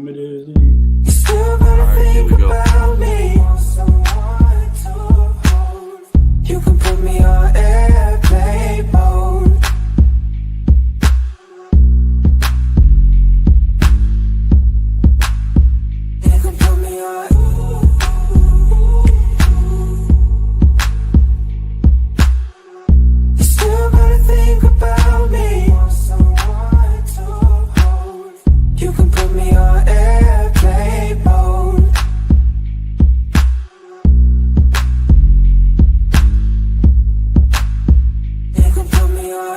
time it is. Still gotta think about me. You can put me on airplane mode. You can put me on. You still gotta think about me. You can put me on airplane mode. You can put me on.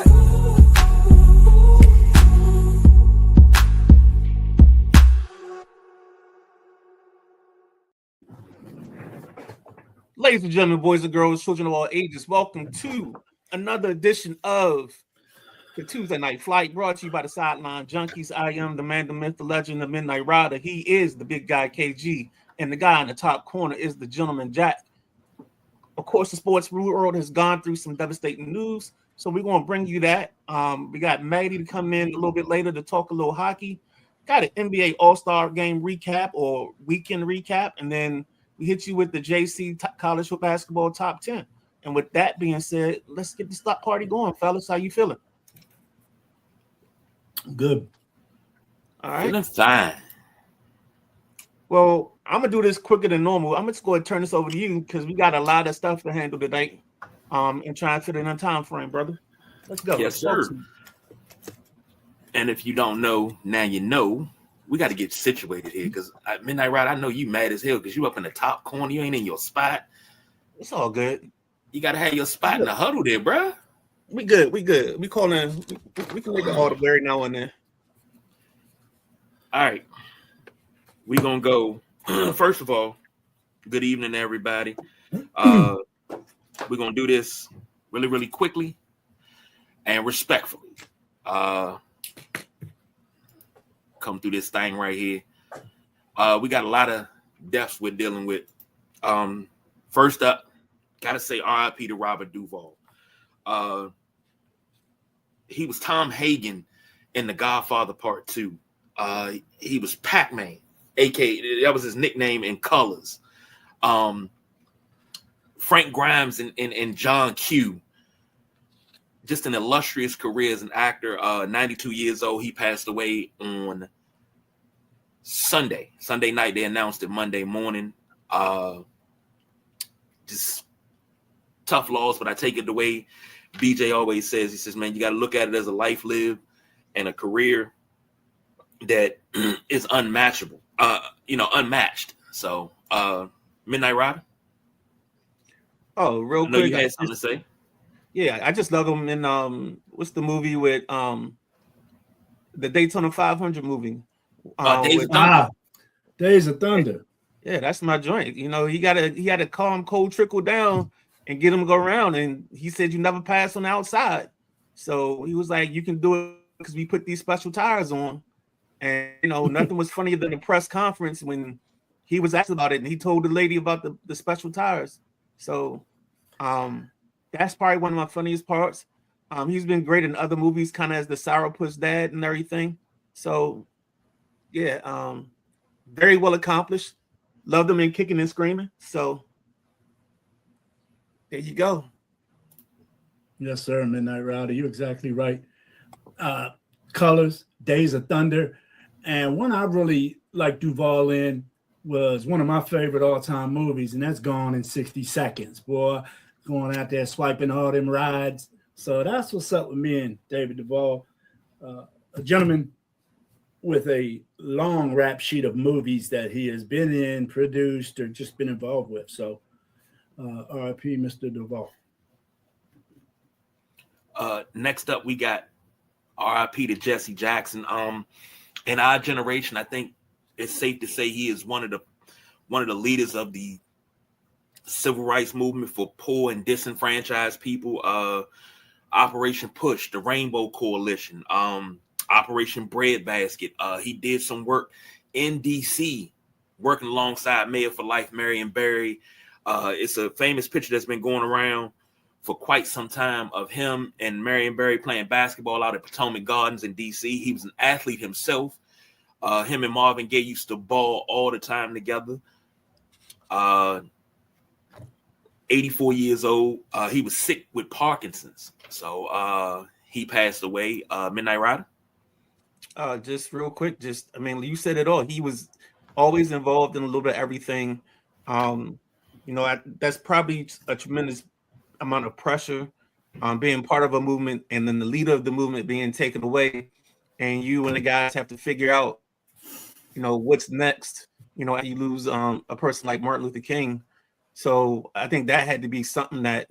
Ladies and gentlemen, boys and girls, children of all ages, welcome to another edition of the Tuesday Night Flight, brought to you by the Sideline Junkies. I am the man, the myth, the legend, the Midnight Rider. He is the big guy, KG, and the guy in the top corner is the gentleman, Jack. Of course, the sports world has gone through some devastating news, so we're going to bring you that. We got Maddie to come in a little bit later to talk a little hockey. Got an NBA All-Star game recap or weekend recap, and then we hit you with the JC College Basketball Top 10. And with that being said, let's get the stop party going, fellas. How you feeling? Good. All right. Feeling fine. Well, I'm gonna do this quicker than normal. I'm just going to turn this over to you because we got a lot of stuff to handle today. And try and fit in a time frame, brother. Let's go. Yes, sir. And if you don't know, now you know. We got to get situated here because Midnight Ride, I know you mad as hell because you up in the top corner. You ain't in your spot. It's all good. You got to have your spot in the huddle there, bro. We good. We good. We calling. We can make it all the every now and then. All right. We going to go. First of all, good evening, everybody. We're going to do this really, really quickly and respectfully. Come through this thing right here. We got a lot of deaths we're dealing with. First up, gotta say RIP to Robert Duvall. He was Tom Hagen in The Godfather Part 2. He was Pac-Man, aka that was his nickname in Colors. Frank Grimes and John Q. Just an illustrious career as an actor. 92 years old. He passed away on Sunday night. They announced it Monday morning. Just tough loss, but I take it the way BJ always says. He says, man, you got to look at it as a life lived and a career that is unmatchable, unmatched. So, Midnight Rider. Oh, real I know quick. You had something to say. Yeah, I just love him in what's the movie with the Daytona 500 movie? Days of Thunder. Yeah, that's my joint. You know, he had to calm cold trickle down and get him to go around. And he said you never pass on the outside. So he was like, you can do it because we put these special tires on. And nothing was funnier than the press conference when he was asked about it and he told the lady about the special tires. So that's probably one of my funniest parts. He's been great in other movies, kind of as the sourpuss dad and everything. So, yeah, very well accomplished. Loved him in Kicking and Screaming. So, there you go. Yes, sir, Midnight Rider. You're exactly right. Colors, Days of Thunder. And one I really like Duvall in was one of my favorite all-time movies, and that's Gone in 60 Seconds. Boy, going out there swiping all them rides. So that's what's up with me and David Duvall, a gentleman with a long rap sheet of movies that he has been in, produced, or just been involved with. So RIP, Mr. Duvall. Next up, we got RIP to Jesse Jackson. In our generation, I think it's safe to say he is one of the leaders of the civil rights movement for poor and disenfranchised people. Operation Push, the Rainbow Coalition, Operation Breadbasket. He did some work in DC, working alongside Mayor for Life, Marion Barry. It's a famous picture that's been going around for quite some time of him and Marion Barry playing basketball out at Potomac Gardens in DC. He was an athlete himself. Him and Marvin Gaye used to ball all the time together. 84 years old. He was sick with Parkinson's. So he passed away. Midnight Rider. Just real quick, you said it all. He was always involved in a little bit of everything. That's probably a tremendous amount of pressure being part of a movement and then the leader of the movement being taken away. And you and the guys have to figure out, what's next, after you lose a person like Martin Luther King. So I think that had to be something that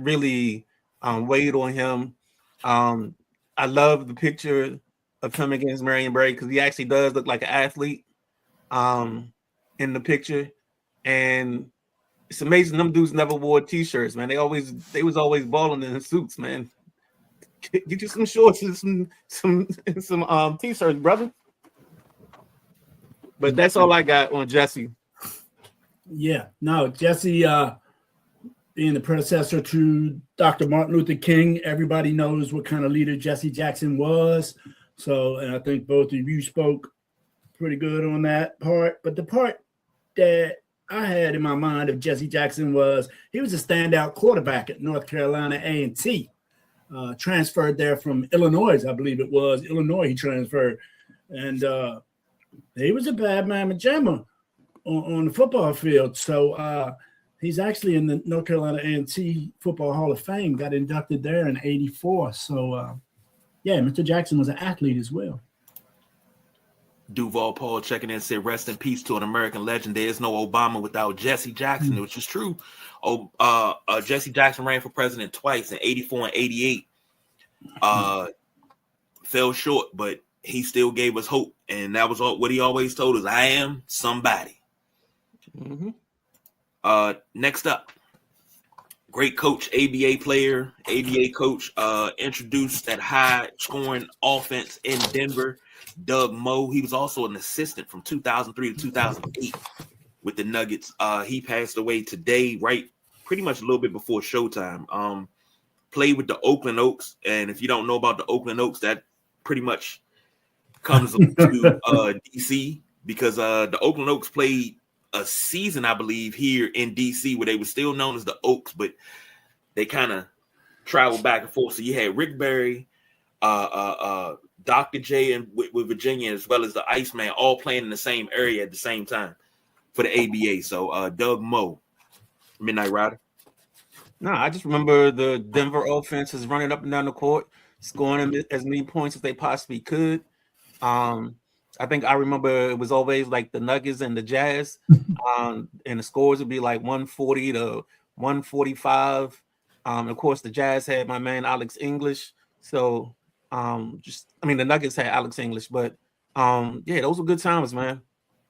really weighed on him. I love the picture of him against Marion Barry because he actually does look like an athlete in the picture. And it's amazing them dudes never wore t-shirts, man. They was always balling in suits, man. Get you some shorts and some t-shirts, brother. But that's all I got on Jesse. Yeah, no, Jesse, being the predecessor to Dr. Martin Luther King, everybody knows what kind of leader Jesse Jackson was. So, and I think both of you spoke pretty good on that part. But the part that I had in my mind of Jesse Jackson was he was a standout quarterback at North Carolina A&T. Transferred there from Illinois, I believe it was. Illinois he transferred. And he was a bad mamma jamma on the football field. So he's actually in the North Carolina A&T Football Hall of Fame, got inducted there in 84. So, Mr. Jackson was an athlete as well. Duval Paul checking in said, rest in peace to an American legend. There is no Obama without Jesse Jackson, which is true. Jesse Jackson ran for president twice in 84 and 88. Fell short, but he still gave us hope. And that was what he always told us. I am somebody. Mm-hmm. Next up, great coach, ABA player, ABA coach, introduced that high scoring offense in Denver. Doug Moe. He was also an assistant from 2003 to 2008 with the Nuggets. He passed away today, right? Pretty much a little bit before showtime. Played with the Oakland Oaks. And if you don't know about the Oakland Oaks, that pretty much comes to DC because the Oakland Oaks played a season, I believe, here in DC where they were still known as the Oaks, but they kind of traveled back and forth. So you had Rick Barry, Dr. J and with Virginia, as well as the Iceman, all playing in the same area at the same time for the ABA. So Doug Moe, Midnight Rider. No, I just remember the Denver offense is running up and down the court, scoring as many points as they possibly could. I think I remember it was always like the Nuggets and the Jazz, and the scores would be like 140 to 145. Of course, the Jazz had my man Alex English. So the Nuggets had Alex English, but those were good times, man.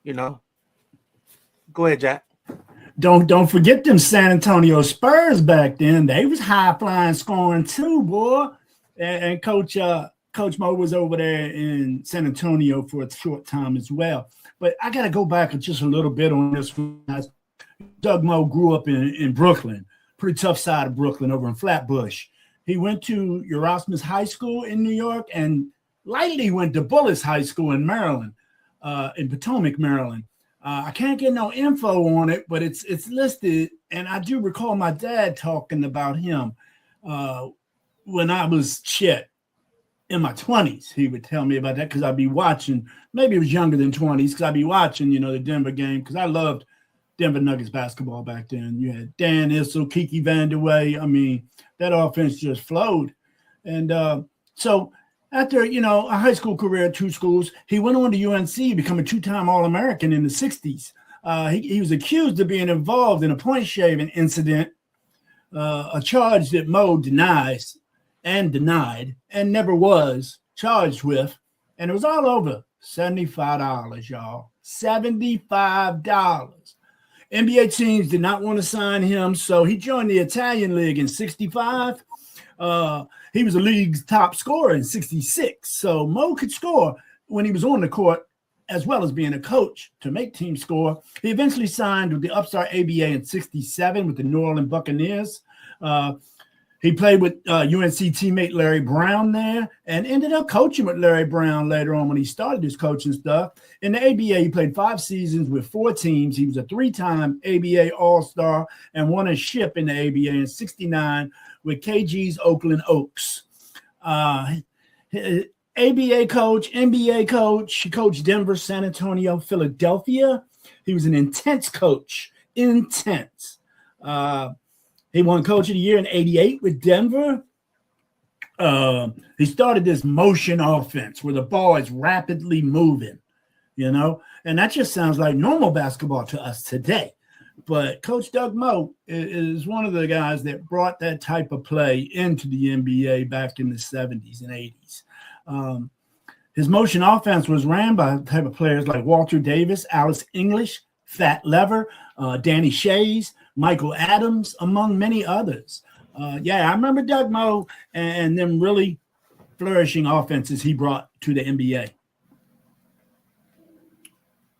Go ahead, Jack. Don't forget them San Antonio Spurs back then. They was high flying scoring too, boy. And Coach Moe was over there in San Antonio for a short time as well. But I got to go back just a little bit on this one. Doug Moe grew up in Brooklyn, pretty tough side of Brooklyn over in Flatbush. He went to Erasmus High School in New York and lightly went to Bullis High School in Maryland, in Potomac, Maryland. I can't get no info on it, but it's listed. And I do recall my dad talking about him when I was in my 20s. He would tell me about that because I'd be watching. Maybe it was younger than 20s because I'd be watching, the Denver game because I loved Denver Nuggets basketball back then. You had Dan Issel, Kiki Vandeweghe. I mean, that offense just flowed. And so after, a high school career at two schools, he went on to UNC, become a two-time All-American in the 60s. He was accused of being involved in a point-shaving incident, a charge that Moe denies and denied and never was charged with. And it was all over $75, y'all. $75. NBA teams did not want to sign him, so he joined the Italian League in 65. He was the league's top scorer in 66. So Moe could score when he was on the court, as well as being a coach to make teams score. He eventually signed with the upstart ABA in 67 with the New Orleans Buccaneers. He played with UNC teammate Larry Brown there and ended up coaching with Larry Brown later on when he started his coaching stuff. In the ABA, he played 5 seasons with 4 teams. He was a 3-time ABA All-Star and won a ship in the ABA in '69 with KG's Oakland Oaks. ABA coach, NBA coach. He coached Denver, San Antonio, Philadelphia. He was an intense coach. Intense. He won Coach of the Year in '88 with Denver. He started this motion offense where the ball is rapidly moving, and that just sounds like normal basketball to us today. But Coach Doug Moe is one of the guys that brought that type of play into the NBA back in the 70s and 80s. His motion offense was ran by type of players like Walter Davis, Alice English, Fat Lever, Danny Shays, Michael Adams, among many others. I remember Doug Moe and them really flourishing offenses he brought to the NBA.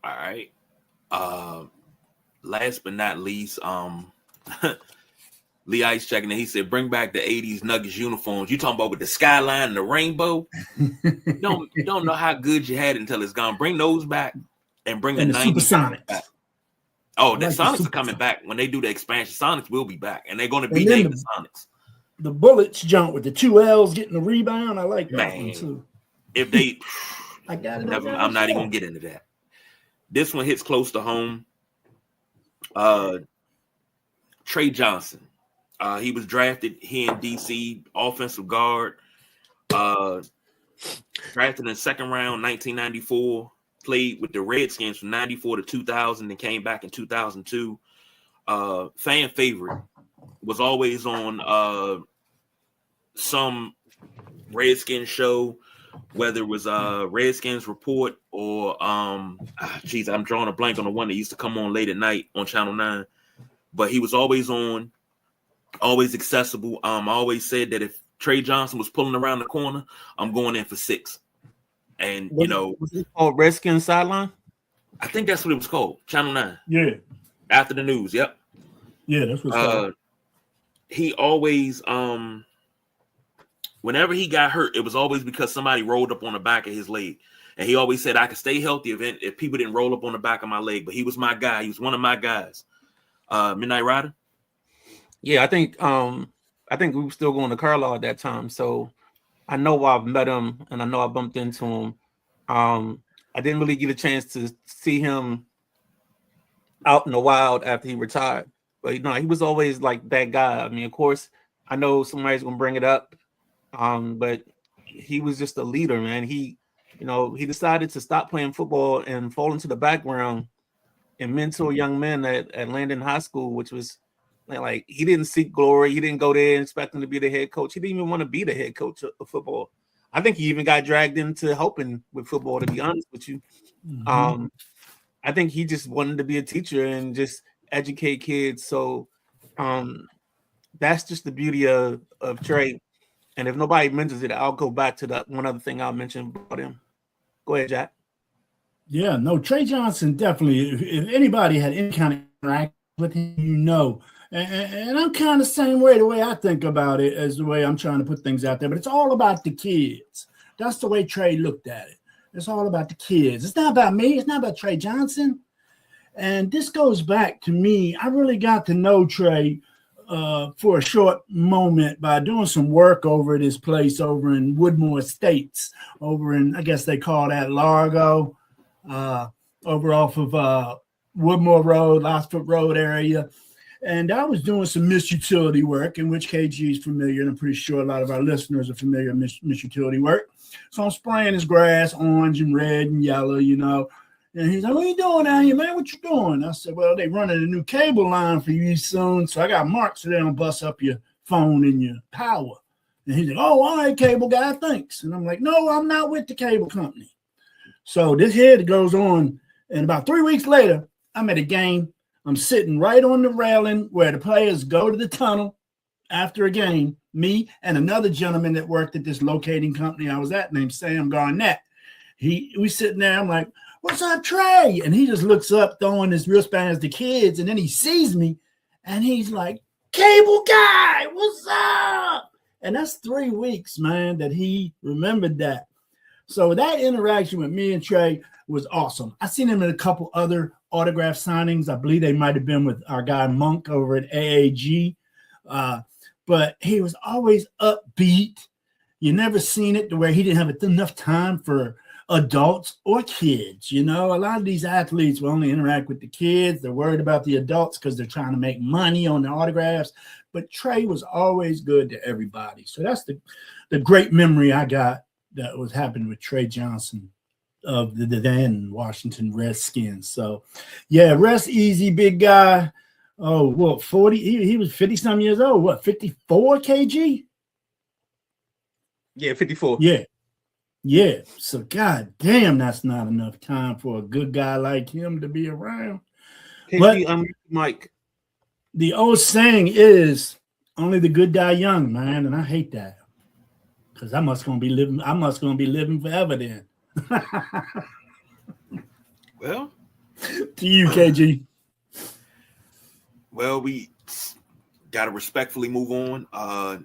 All right. Last but not least, Lee Ice checking in. He said, bring back the 80s Nuggets uniforms. You talking about with the skyline and the rainbow? you don't know how good you had it until it's gone. Bring those back and bring the 90s Supersonics back. Oh, the like Sonics the are coming back. When they do the expansion, Sonics will be back. And they're going to be named the Sonics. The Bullets jump with the 2 L's getting the rebound. I like that one too. If they I got it. I'm not even going to get into that. This one hits close to home. Trey Johnson. He was drafted here in DC, offensive guard. Drafted in the 2nd round, 1994. Played with the Redskins from 94 to 2000 and came back in 2002. Fan favorite. Was always on some Redskins show, whether it was Redskins Report or I'm drawing a blank on the one that used to come on late at night on Channel 9. But he was always on, always accessible. I always said that if Trey Johnson was pulling around the corner, I'm going in for 6. And was it called Redskins Sideline? I think that's what it was called, Channel 9. Yeah. After the news, yep. Yeah, that's what's called. He always, whenever he got hurt, it was always because somebody rolled up on the back of his leg. And he always said, I could stay healthy if people didn't roll up on the back of my leg. But he was my guy. He was one of my guys. Midnight Rider? Yeah, I think we were still going to Carlisle at that time. So I know I've met him and I know I bumped into him. I didn't really get a chance to see him out in the wild after he retired. But he was always like that guy. I mean, of course, I know somebody's gonna bring it up. But he was just a leader, man. He decided to stop playing football and fall into the background and mentor young men at Landon High School, which was like he didn't seek glory. He didn't go there expecting to be the head coach. He didn't even want to be the head coach of football. I think he even got dragged into helping with football, to be honest with you. Mm-hmm. I think he just wanted to be a teacher and just educate kids. So that's just the beauty of Trey. And if nobody mentions it, I'll go back to that one other thing I'll mention about him. Go ahead, Jack. Yeah, no, Trey Johnson definitely. If anybody had any kind of interaction with him, and I'm kind of the same way, the way I think about it as the way I'm trying to put things out there. But it's all about the kids. That's the way Trey looked at it. It's all about the kids. It's not about me. It's not about Trey Johnson. And this goes back to me. I really got to know Trey for a short moment by doing some work over at his place over in Woodmore Estates, over in, I guess they call that Largo, over off of Woodmore Road, Lotsford Road area. And I was doing some misutility work, in which KG is familiar, and I'm pretty sure a lot of our listeners are familiar with misutility work. So I'm spraying his grass orange and red and yellow, And he's like, what are you doing out here, man? What you doing? I said, well, they running a new cable line for you soon. So I got marks so they don't bust up your phone and your power. And he's like, oh, all right, cable guy, thanks. And I'm like, no, I'm not with the cable company. So this here goes on. And about 3 weeks later, I'm at a game. I'm sitting right on the railing where the players go to the tunnel after a game. Me and another gentleman that worked at this locating company I was at named Sam Garnett. We sitting there. I'm like, what's up, Trey? And he just looks up, throwing his wristbands to kids. And then he sees me and he's like, cable guy, what's up? And that's 3 weeks, man, that he remembered that. So that interaction with me and Trey was awesome. I seen him in a couple other autograph signings. I believe they might have been with our guy Monk over at AAG. But he was always upbeat. You never seen it to where he didn't have enough time for adults or kids. You know, a lot of these athletes will only interact with the kids. They're worried about the adults because they're trying to make money on the autographs. But Trey was always good to everybody. So that's the great memory I got that was happening with Trey Johnson of the then Washington Redskins. So, yeah, rest easy, big guy. Oh, what, 40? He was 50-some years old. What, 54 kg? Yeah, 54. Yeah. Yeah. So, God damn, that's not enough time for a good guy like him to be around. KG, Mike. The old saying is, only the good die young, man, and I hate that. Because I must gonna be living forever then. Well, to you, KG. Well, we got to respectfully move on.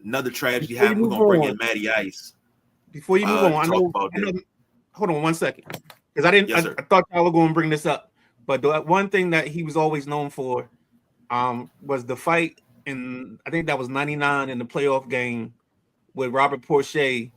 Another tragedy Before you happened. We're move going to bring on. in Matty Ice. Before you move on, I talk know. about that. Hold on 1 second, because I didn't. Yes, sir. I thought y'all were going to bring this up, but the one thing that he was always known for, was the fight in, I think that was '99 in the playoff game with Robert Porcher,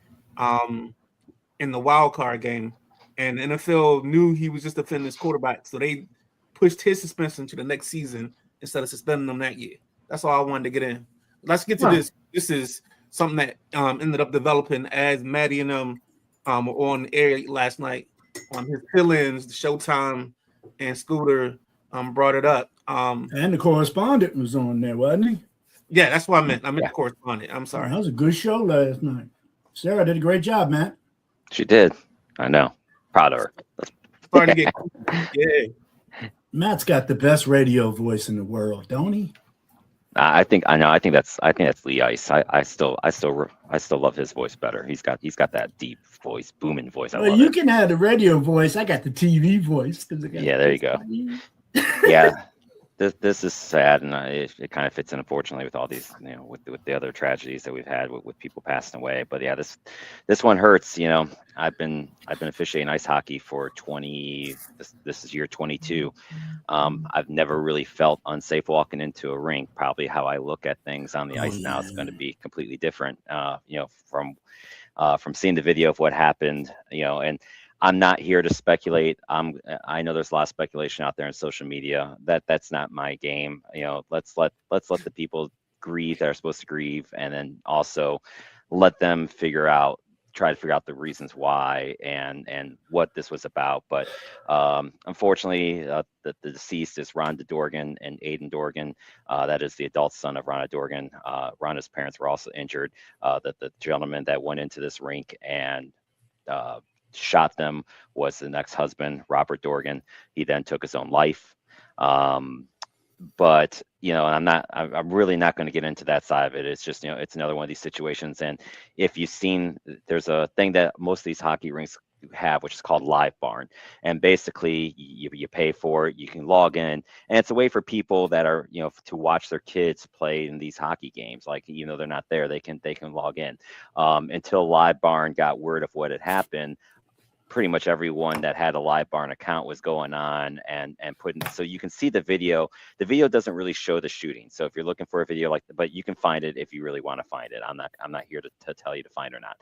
in the wild card game, and the NFL knew he was just defending his quarterback, so they pushed his suspension to the next season instead of suspending him that year. That's all I wanted to get in. Let's get to this. This is something that ended up developing as Maddie and them were on the air last night on his fill-ins, the Showtime and Scooter brought it up. And the correspondent was on there, wasn't he? Yeah, that's what I meant. I meant the correspondent. I'm sorry. That was a good show last night. Sarah did a great job, Matt. She did. I know. Proud of her. Starting to get yeah. Matt's got the best radio voice in the world, don't he? I think that's Lee Ice. I still love his voice better. He's got that deep voice, booming voice. I love you it. can have the radio voice. I got the TV voice. Yeah, there you go. Yeah. This is sad, and it kind of fits in, unfortunately, with all these, with the other tragedies that we've had with people passing away. But yeah, this one hurts. I've been officiating ice hockey for 20. This is year 22. I've never really felt unsafe walking into a rink. Probably how I look at things on the ice now is going to be completely different. From seeing the video of what happened, and I'm not here to speculate. I know there's a lot of speculation out there on social media. That's not my game. Let's let the people grieve that are supposed to grieve, and then also let them try to figure out the reasons why and what this was about. But unfortunately, the deceased is Rhonda Dorgan and Aiden Dorgan. That is the adult son of Rhonda Dorgan. Rhonda's parents were also injured. The gentleman that went into this rink and shot them was the next husband, Robert Dorgan. He then took his own life. But I'm really not going to get into that side of it. It's just, it's another one of these situations. And if you've seen, there's a thing that most of these hockey rinks have, which is called Live Barn. And basically you pay for it, you can log in, and it's a way for people that are, to watch their kids play in these hockey games. Like, they're not there, they can log in. Until Live Barn got word of what had happened, pretty much everyone that had a Live Barn account was going on and putting, so you can see the video. The video doesn't really show the shooting. So if you're looking for a video but you can find it if you really want to find it. I'm not here to tell you to find it or not.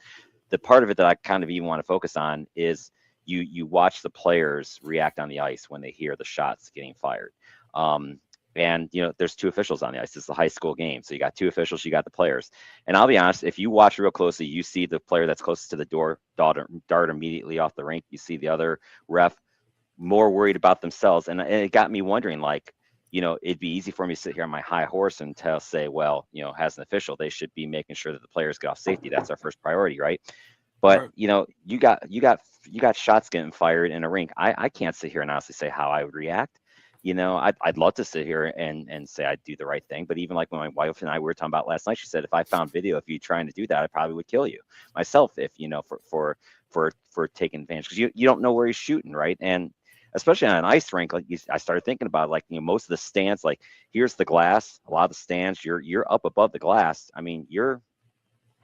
The part of it that I kind of even want to focus on is you watch the players react on the ice when they hear the shots getting fired. And there's two officials on the ice. It's a high school game, so you got two officials, you got the players. And I'll be honest, if you watch real closely, you see the player that's closest to the door dart immediately off the rink. You see the other ref more worried about themselves, and it got me wondering, it'd be easy for me to sit here on my high horse and say, well, as an official, they should be making sure that the players get off safety. That's our first priority, right? But you got shots getting fired in a rink. I can't sit here and honestly say how I would react. I'd love to sit here and say I'd do the right thing. But even like when my wife and I were talking about last night, she said, if I found video of you trying to do that, I probably would kill you myself if, for taking advantage, because you don't know where he's shooting, right? And especially on an ice rink, like I started thinking about, like, most of the stands, like, here's the glass, a lot of the stands, you're up above the glass. I mean, you're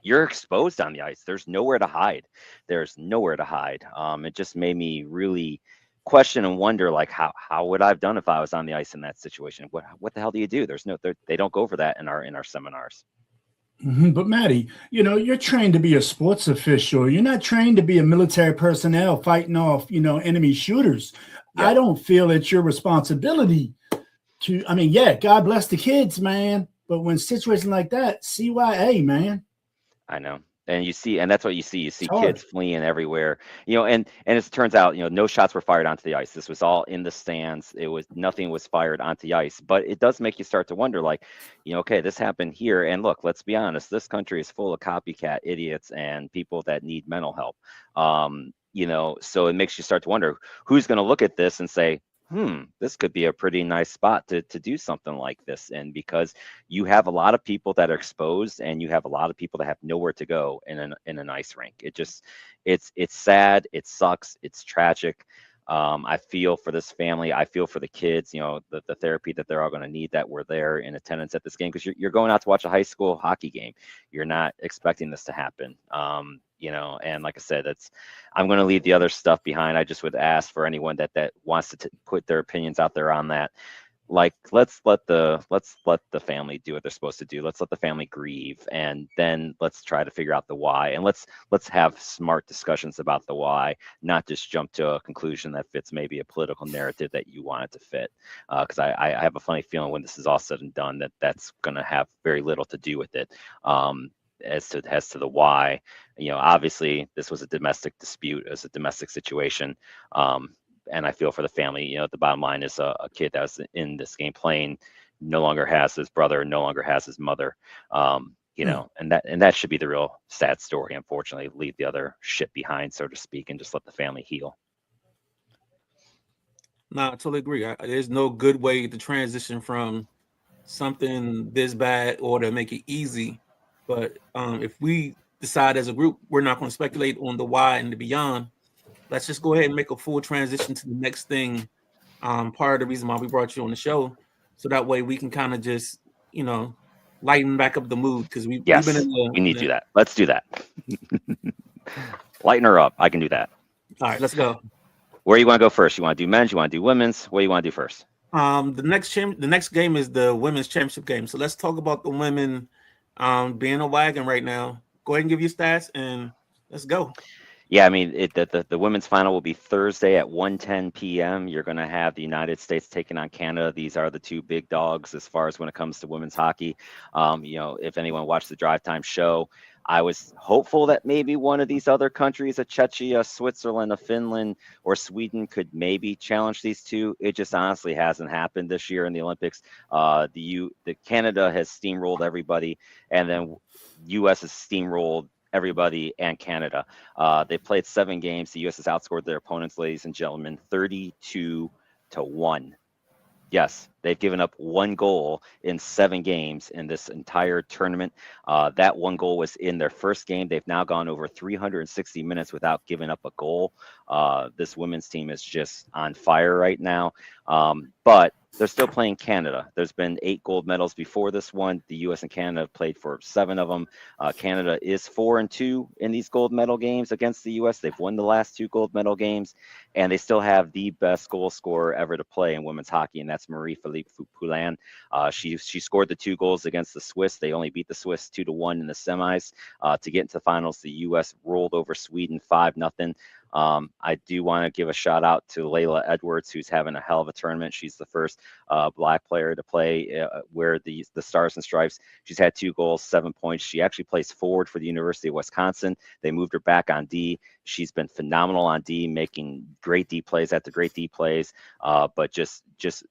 exposed on the ice. There's nowhere to hide. It just made me really question and wonder, like, how would I have done if I was on the ice in that situation? What the hell do you do? They don't go over that in our seminars. But Maddie, you're trained to be a sports official. You're not trained to be a military personnel fighting off, enemy shooters. Yeah. I don't feel it's your responsibility to, yeah, God bless the kids, man. But when situations like that, CYA, man. I know. And that's what you see. You see It's hard. kids fleeing everywhere, and it turns out, no shots were fired onto the ice. This was all in the stands. Nothing was fired onto the ice, but it does make you start to wonder, like, okay, this happened here. And look, let's be honest, this country is full of copycat idiots and people that need mental help. So it makes you start to wonder who's going to look at this and say, this could be a pretty nice spot to do something like this. And because you have a lot of people that are exposed and you have a lot of people that have nowhere to go in an ice rink. It's sad. It sucks. It's tragic. I feel for this family. I feel for the kids, the therapy that they're all going to need that were there in attendance at this game, because you're going out to watch a high school hockey game. You're not expecting this to happen. And like I said, I'm going to leave the other stuff behind. I just would ask for anyone that wants to put their opinions out there on that. Like, let's let the family do what they're supposed to do. Let's let the family grieve, and then let's try to figure out the why. And let's have smart discussions about the why, not just jump to a conclusion that fits maybe a political narrative that you want it to fit. Because I have a funny feeling when this is all said and done that's going to have very little to do with it. As to the why, obviously this was a domestic dispute, as a domestic situation. And I feel for the family. The bottom line is a kid that was in this game playing no longer has his brother, no longer has his mother. And that should be the real sad story. Unfortunately, leave the other shit behind, so to speak, and just let the family heal. No, I totally agree. There's no good way to transition from something this bad or to make it easy. But if we decide as a group, we're not going to speculate on the why and the beyond. Let's just go ahead and make a full transition to the next thing. Part of the reason why we brought you on the show, so that way we can kind of just, lighten back up the mood, because we need to do that. Let's do that. Lighten her up. I can do that. All right, let's go. Where you want to go first? You want to do men's? You want to do women's? What do you want to do first? The next game is the women's championship game. So let's talk about the women being a wagon right now. Go ahead and give your stats and let's go. Yeah, the women's final will be Thursday at 1:10 p.m. You're going to have the United States taking on Canada. These are the two big dogs as far as when it comes to women's hockey. If anyone watched the Drive Time show, I was hopeful that maybe one of these other countries, a Czechia, Switzerland, a Finland, or Sweden, could maybe challenge these two. It just honestly hasn't happened this year in the Olympics. The Canada has steamrolled everybody, and then U.S. has steamrolled everybody and Canada. They played 7 games. The U.S. has outscored their opponents, ladies and gentlemen, 32-1. Yes, they've given up 1 goal in 7 games in this entire tournament. That 1 goal was in their first game. They've now gone over 360 minutes without giving up a goal. This women's team is just on fire right now. But they're still playing Canada. There's been 8 gold medals before this one. The U.S. and Canada have played for 7 of them. Canada is 4-2 in these gold medal games against the U.S. They've won the last 2 gold medal games, and they still have the best goal scorer ever to play in women's hockey, and that's Marie-Philippe Poulin. She scored the 2 goals against the Swiss. They only beat the Swiss 2-1 in the semis. To get into the finals, the U.S. rolled over Sweden 5-0. I do want to give a shout out to Layla Edwards, who's having a hell of a tournament. She's the first Black player to play wear the Stars and Stripes. She's had 2 goals, 7 points. She actually plays forward for the University of Wisconsin. They moved her back on D. She's been phenomenal on D, making great D plays after great D plays, but just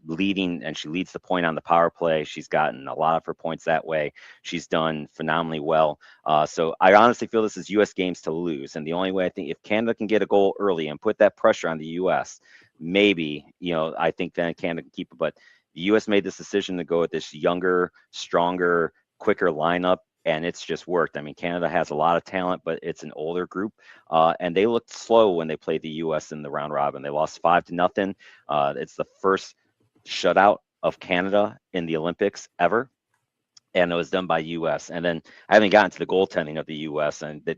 leading, and she leads the point on the power play. She's gotten a lot of her points that way. She's done phenomenally well. So I honestly feel this is U.S. games to lose, and the only way I think if Canada can get a goal early and put that pressure on the U.S., maybe, I think then Canada can keep it. But the U.S. made this decision to go with this younger, stronger, quicker lineup and it's just worked. I mean, Canada has a lot of talent, but it's an older group, and they looked slow when they played the U.S. in the round robin. They lost 5-0. It's the first shutout of Canada in the Olympics ever, and it was done by U.S. And then I haven't gotten to the goaltending of the U.S. and they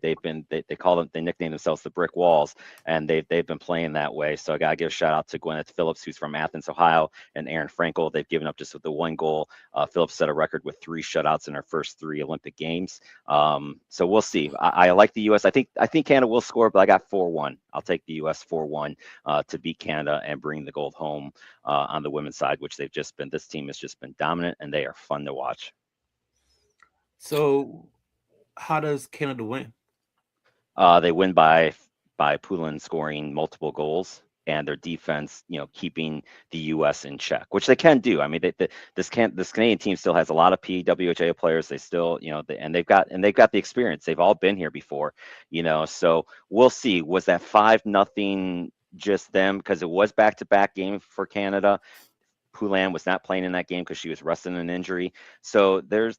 nickname themselves the Brick Walls, and they've been playing that way. So I gotta give a shout out to Gwyneth Phillips, who's from Athens, Ohio, and Aaron Frankel. They've given up just with the one goal. Phillips set a record with 3 shutouts in her first 3 Olympic games. So we'll see. I like the U.S. I think Canada will score, but I got 4-1. I'll take the U.S. 4-1 to beat Canada and bring the gold home on the women's side, which this team has just been dominant, and they are fun to watch. So, how does Canada win? They win by Poulin scoring multiple goals and their defense, keeping the U.S. in check, which they can do. I mean, this Canadian team still has a lot of PWHA players. They still, and they've got the experience. They've all been here before, So we'll see. Was that 5-0 just them because it was back-to-back game for Canada? Poulin was not playing in that game because she was resting an injury. So there's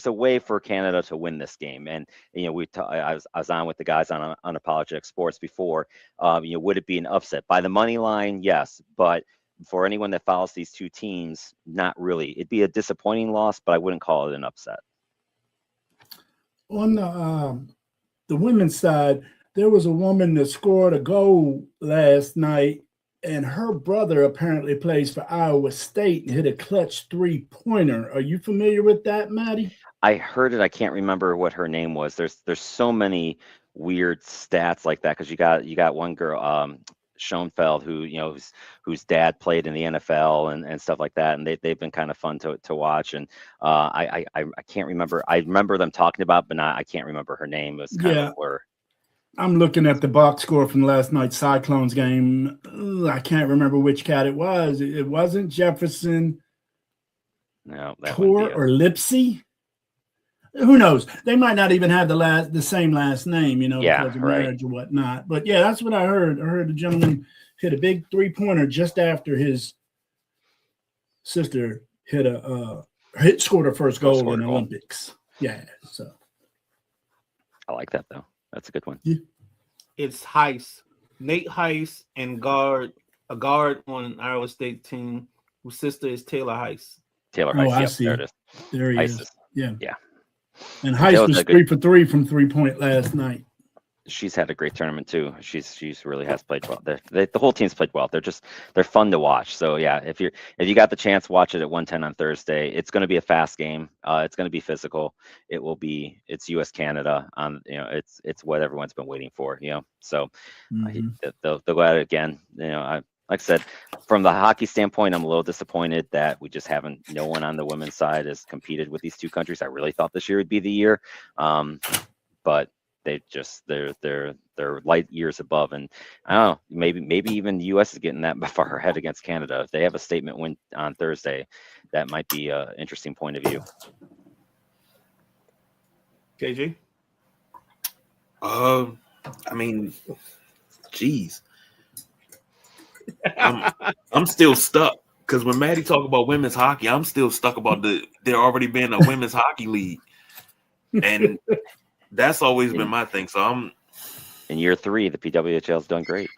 a way for Canada to win this game. And I was on with the guys on Unapologetic Sports before. Would it be an upset by the money line? Yes, but for anyone that follows these two teams, not really. It'd be a disappointing loss, but I wouldn't call it an upset. On the women's side, there was a woman that scored a goal last night, and her brother apparently plays for Iowa State and hit a clutch 3-pointer. Are you familiar with that, Maddie? I heard it. I can't remember what her name was. There's so many weird stats like that because you got one girl, Schoenfeld, whose dad played in the NFL and stuff like that, and they've been kind of fun to watch. And I can't remember. I remember them talking about, but I can't remember her name. It was kind of a blur. I'm looking at the box score from last night's Cyclones game. I can't remember which cat it was. It wasn't Jefferson, no, that Tor or Lipsy. Who knows? They might not even have the same last name, because of marriage or whatnot. But yeah, that's what I heard. I heard the gentleman hit a big 3-pointer just after his sister scored her first goal in the Olympics. Yeah, so I like that though. That's a good one. Yeah. It's Heiss, Nate Heiss, and a guard on Iowa State team whose sister is Taylor Heiss. Taylor Heiss. I see. There it is. There he is. Yeah. Yeah. And Heiss was 3 for 3 from 3-point last night. She's had a great tournament too. She's really has played well. The whole team's played well. They're fun to watch. So yeah, if you got the chance, watch it at 1:10 on Thursday. It's going to be a fast game. It's going to be physical. It's U.S. Canada. It's what everyone's been waiting for. So they'll go at it again. Like I said, from the hockey standpoint, I'm a little disappointed that we just haven't. No one on the women's side has competed with these two countries. I really thought this year would be the year, but they're light years above, and I don't know, maybe even the U.S. is getting that far ahead against Canada. If they have a statement win on Thursday, that might be an interesting point of view. KG? I mean, geez. I'm still stuck because when Maddie talk about women's hockey, I'm still stuck about there already being a women's hockey league, and that's always been my thing. So I'm in year 3. The PWHL's done great.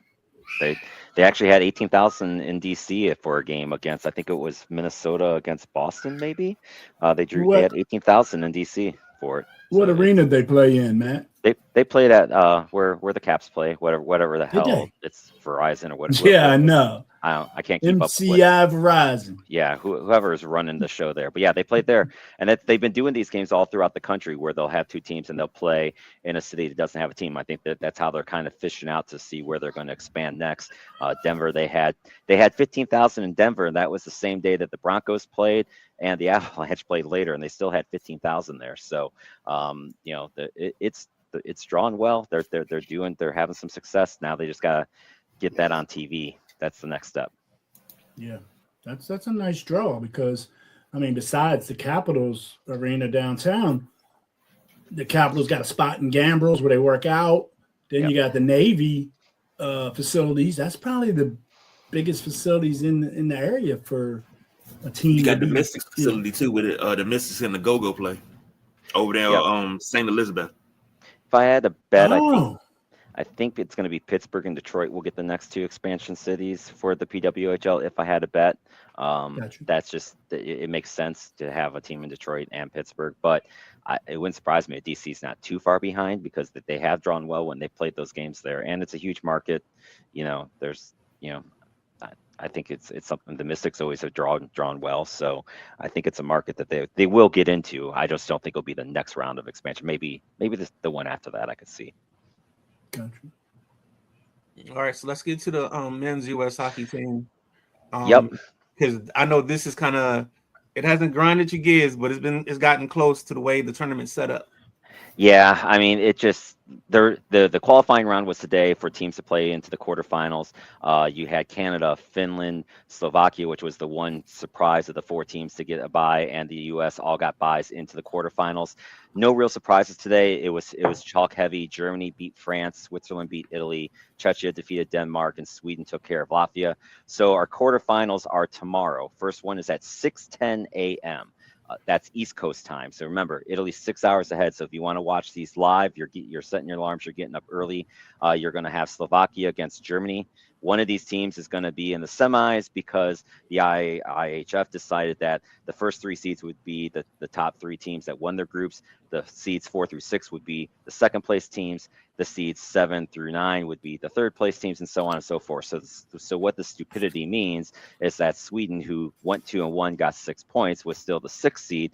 They actually had 18,000 in DC for a game against, I think it was Minnesota against Boston. Maybe they had 18,000 in DC for it. What arena they play in, Matt? They played at where the Caps play, whatever the hell it's Verizon or whatever. Yeah, I know. I can't keep up with MCI Verizon. Yeah, whoever is running the show there. But yeah, they played there, and they've been doing these games all throughout the country where they'll have 2 teams and they'll play in a city that doesn't have a team. I think that's how they're kind of fishing out to see where they're going to expand next. Denver, they had 15,000 in Denver, and that was the same day that the Broncos played and the Avalanche played later, and they still had 15,000 there. So it's drawn well. They're having some success now. They just gotta get that on TV. That's the next step. Yeah, that's a nice draw because, I mean, besides the Capitals arena downtown, the Capitals got a spot in Gambrills where they work out. Then you got the Navy facilities. That's probably the biggest facilities in the area for a team. You got the Mystics facility too with it. The Mystics and the Go-Go play. over there, Yep. St. Elizabeth. If I had to bet, Oh, I think it's going to be Pittsburgh and Detroit will get the next two expansion cities for the PWHL. If I had to bet, got you. that's just it makes sense to have a team in Detroit and Pittsburgh. But it wouldn't surprise me if DC's not too far behind because they have drawn well when they played those games there, and it's a huge market. There's I think it's something the Mystics always have drawn well, so I think it's a market that they will get into. I just don't think it'll be the next round of expansion. Maybe the one after that I could see. Got you. All right, so let's get to the men's U.S. hockey team. Yep. Because I know this is kind of it hasn't grinded your gears, but it's gotten close to the way the tournament's set up. Yeah, I mean, it just the qualifying round was today for teams to play into the quarterfinals. You had Canada, Finland, Slovakia, which was the one surprise of the four teams to get a bye, and the U.S. all got byes into the quarterfinals. No real surprises today. It was chalk heavy. Germany beat France, Switzerland beat Italy, Czechia defeated Denmark, and Sweden took care of Latvia. So our quarterfinals are tomorrow. First one is at 6:10 a.m. That's East Coast time. So remember, Italy's 6 hours ahead. So if you want to watch these live, you're setting your alarms. You're getting up early. You're going to have Slovakia against Germany. One of these teams is going to be in the semis because the IHF decided that the first three seeds would be the top three teams that won their groups. The seeds 4 through 6 would be the second place teams. The seeds 7 through 9 would be the third place teams, and so on and so forth. So what the stupidity means is that Sweden, who went 2-1, got 6 points, was still the 6th seed.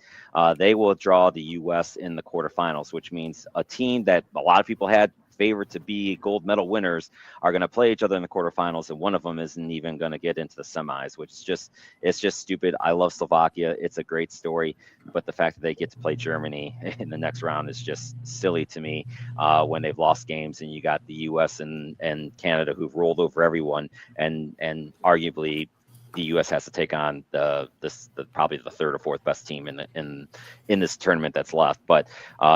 They will draw the U.S. in the quarterfinals, which means a team that a lot of people had favored to be gold medal winners are going to play each other in the quarterfinals, and one of them isn't even going to get into the semis, which is just stupid. I love Slovakia. It's a great story, but the fact that they get to play Germany in the next round is just silly to me when they've lost games, and you got the U.S. and Canada who've rolled over everyone, and arguably the U.S. has to take on the probably the third or fourth best team in this tournament that's left. But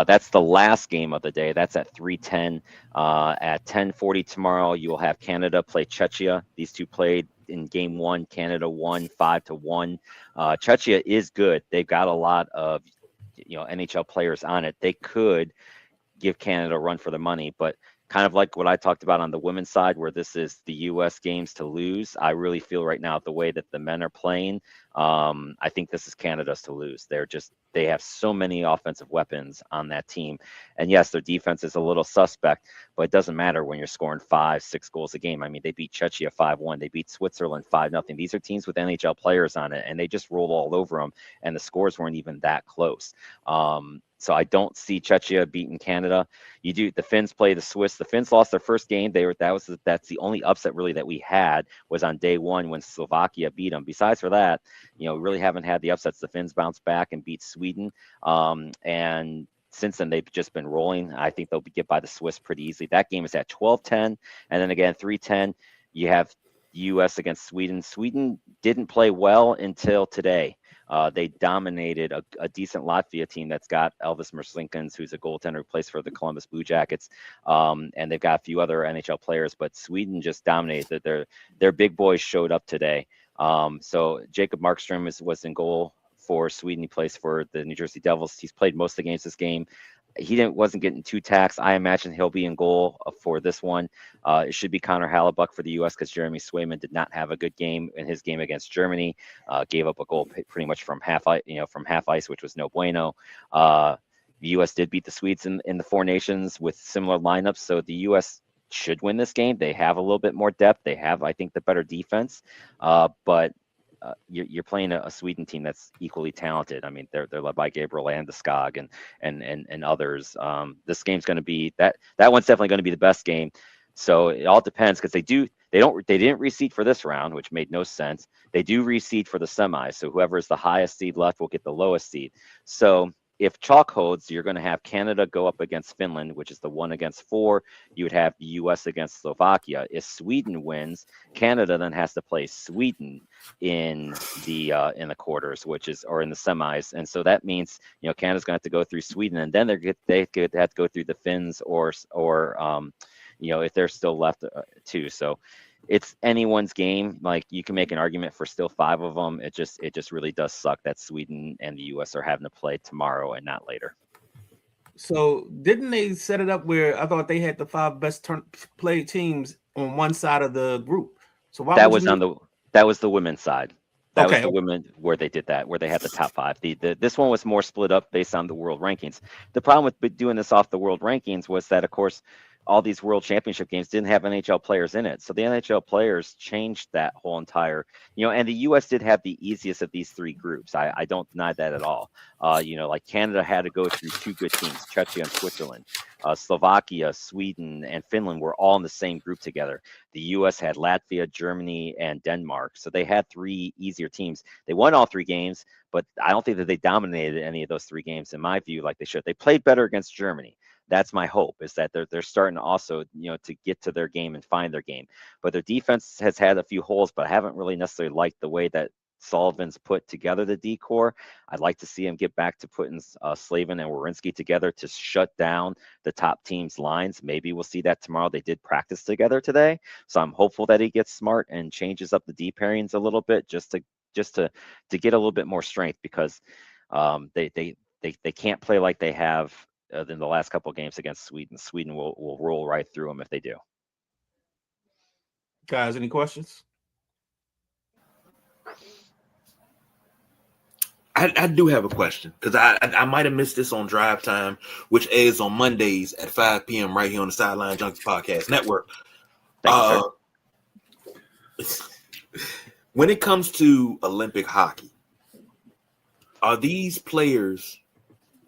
that's the last game of the day. That's at 3:10. At 10:40 tomorrow, you will have Canada play Czechia. These two played in game one. Canada won 5-1. Czechia is good. They've got a lot of NHL players on it. They could give Canada a run for the money, but kind of like what I talked about on the women's side, where this is the U.S. games to lose. I really feel right now the way that the men are playing, I think this is Canada's to lose. They have so many offensive weapons on that team. And yes, their defense is a little suspect, but it doesn't matter when you're scoring 5-6 goals a game. I mean, they beat Czechia 5-1. They beat Switzerland 5-0. These are teams with NHL players on it, and they just rolled all over them, and the scores weren't even that close. So I don't see Czechia beating Canada. The Finns play the Swiss. The Finns lost their first game. That's the only upset really that we had was on day one when Slovakia beat them. Besides for that, we really haven't had the upsets. The Finns bounced back and beat Sweden. And since then, they've just been rolling. I think they'll get by the Swiss pretty easily. That game is at 12:10. And then again, 3:10, you have U.S. against Sweden. Sweden didn't play well until today. They dominated a decent Latvia team that's got Elvis Merzlikins, who's a goaltender who plays for the Columbus Blue Jackets, and they've got a few other NHL players. But Sweden just dominated. Their big boys showed up today. So Jacob Markstrom was in goal for Sweden. He plays for the New Jersey Devils. He's played most of the games this game. He wasn't getting too taxed. I imagine he'll be in goal for this one. It should be Connor Hellebuyck for the U.S. because Jeremy Swayman did not have a good game in his game against Germany. Gave up a goal pretty much from half ice, which was no bueno. The U.S. did beat the Swedes in the Four Nations with similar lineups, so the U.S. should win this game. They have a little bit more depth. They have, I think, the better defense, but you're playing a Sweden team that's equally talented. I mean, they're led by Gabriel Landeskog and others. This game's going to be that one's definitely going to be the best game. So it all depends because they didn't reseed for this round, which made no sense. They do reseed for the semis. So whoever is the highest seed left will get the lowest seed. So if chalk holds, you're going to have Canada go up against Finland, which is the 1-4. You would have the U.S. against Slovakia. If Sweden wins, Canada then has to play Sweden in the quarters, or in the semis, and so that means Canada's going to have to go through Sweden, and then they have to go through the Finns or if they're still left too. So it's anyone's game. Like, you can make an argument for still 5 of them. It just really does suck that Sweden and the U.S. are having to play tomorrow and not later. So didn't they set it up where I thought they had the 5 best played teams on one side of the group? So why That would was you? on that was the women's side. That was Okay, the women where they did that, where they had the top 5. This one was more split up based on the world rankings. The problem with doing this off the world rankings was that, of course, all these world championship games didn't have NHL players in it. So the NHL players changed that whole entire, and the US did have the easiest of these 3 groups. I don't deny that at all. Like Canada had to go through 2 good teams, Czechia and Switzerland. Slovakia, Sweden, and Finland were all in the same group together. The US had Latvia, Germany, and Denmark. So they had 3 easier teams. They won all 3 games, but I don't think that they dominated any of those 3 games, in my view, like they should. They played better against Germany. That's my hope, is that they're starting to also, to get to their game and find their game. But their defense has had a few holes, but I haven't really necessarily liked the way that Sullivan's put together the D-core. I'd like to see him get back to putting Slavin and Werenski together to shut down the top team's lines. Maybe we'll see that tomorrow. They did practice together today, so I'm hopeful that he gets smart and changes up the D pairings a little bit, just to get a little bit more strength, because they can't play like they have in the last couple of games against Sweden. Sweden will roll right through them if they do. guys, any questions? I do have a question, because I might have missed this on Drive Time, which airs on Mondays at 5 p.m. right here on the Sideline Junkies Podcast Network. Thank you, sir. When it comes to Olympic hockey, are these players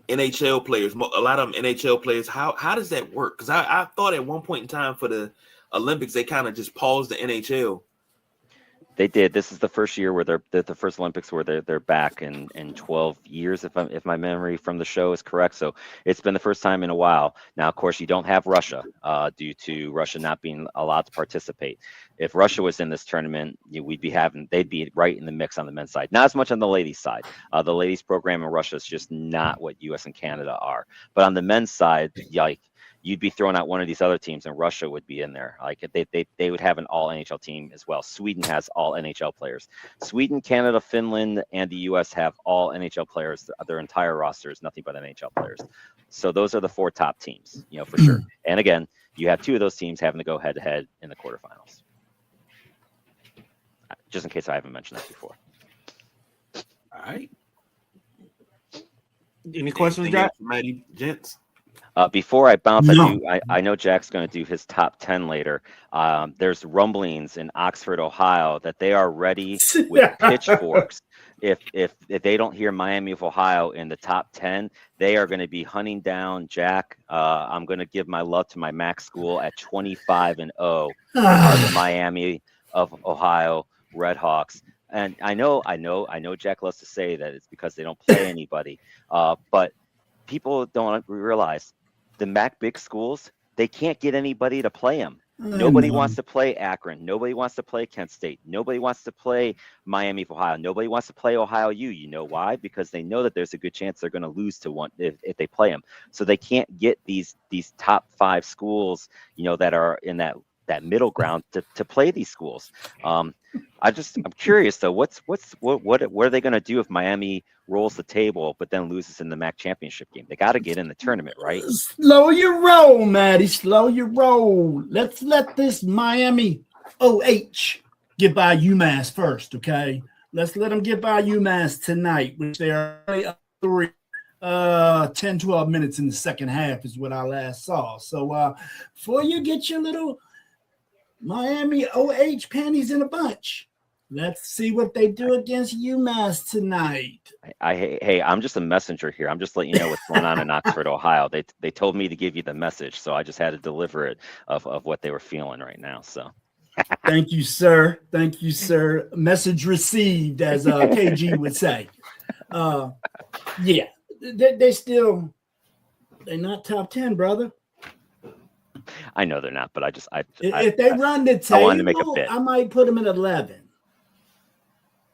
NHL players? A lot of them NHL players. How does that work? Because I thought at one point in time for the Olympics they kind of just paused the NHL. They did. This is the first year where they're the first Olympics where they're back in 12 years, if my memory from the show is correct. So it's been the first time in a while. Now, of course, you don't have Russia due to Russia not being allowed to participate. If Russia was in this tournament, they'd be right in the mix on the men's side. Not as much on the ladies' side. The ladies' program in Russia is just not what U.S. and Canada are. But on the men's side, you'd be throwing out one of these other teams, and Russia would be in there. Like they would have an all NHL team as well. Sweden has all NHL players. Sweden, Canada, Finland, and the US have all NHL players. Their entire roster is nothing but NHL players. So those are the 4 top teams, for sure. And again, you have 2 of those teams having to go head to head in the quarterfinals. Just in case I haven't mentioned that before. All right. Any questions, Jack? Jack? Maddie, gents. Before I bounce, No. I know Jack's going to do his top 10 later. There's rumblings in Oxford, Ohio, that they are ready with pitchforks. If they don't hear Miami of Ohio in the top 10, they are going to be hunting down Jack. I'm going to give my love to my MAC school at 25-0. The Miami of Ohio Redhawks. And I know Jack loves to say that it's because they don't play anybody, but people don't realize the MAC big schools, they can't get anybody to play them. Nobody wants to play Akron. Nobody wants to play Kent State. Nobody wants to play Miami of Ohio. Nobody wants to play Ohio U. You know why? Because they know that there's a good chance they're going to lose to one if they play them. So they can't get these top 5 schools, that are in that middle ground to play these schools. I'm curious though, what are they going to do if Miami rolls the table but then loses in the MAC championship game? They got to get in the tournament, right? Slow your roll, Maddie. Slow your roll. Let's let this Miami OH get by UMass first, okay? Let's let them get by UMass tonight, which they are up 3. 10, 12 minutes in the second half is what I last saw. So before you get your little Miami OH panties in a bunch, let's see what they do against UMass tonight. Hey, I'm just a messenger here. I'm just letting you know what's going on in Oxford, Ohio. They told me to give you the message, so I just had to deliver it of what they were feeling right now. So Thank you, sir. Thank you, sir. Message received, as KG would say. Yeah, they're not top 10, brother. I know they're not, but if they run the table, I wanted to make a bit. I might put them at 11.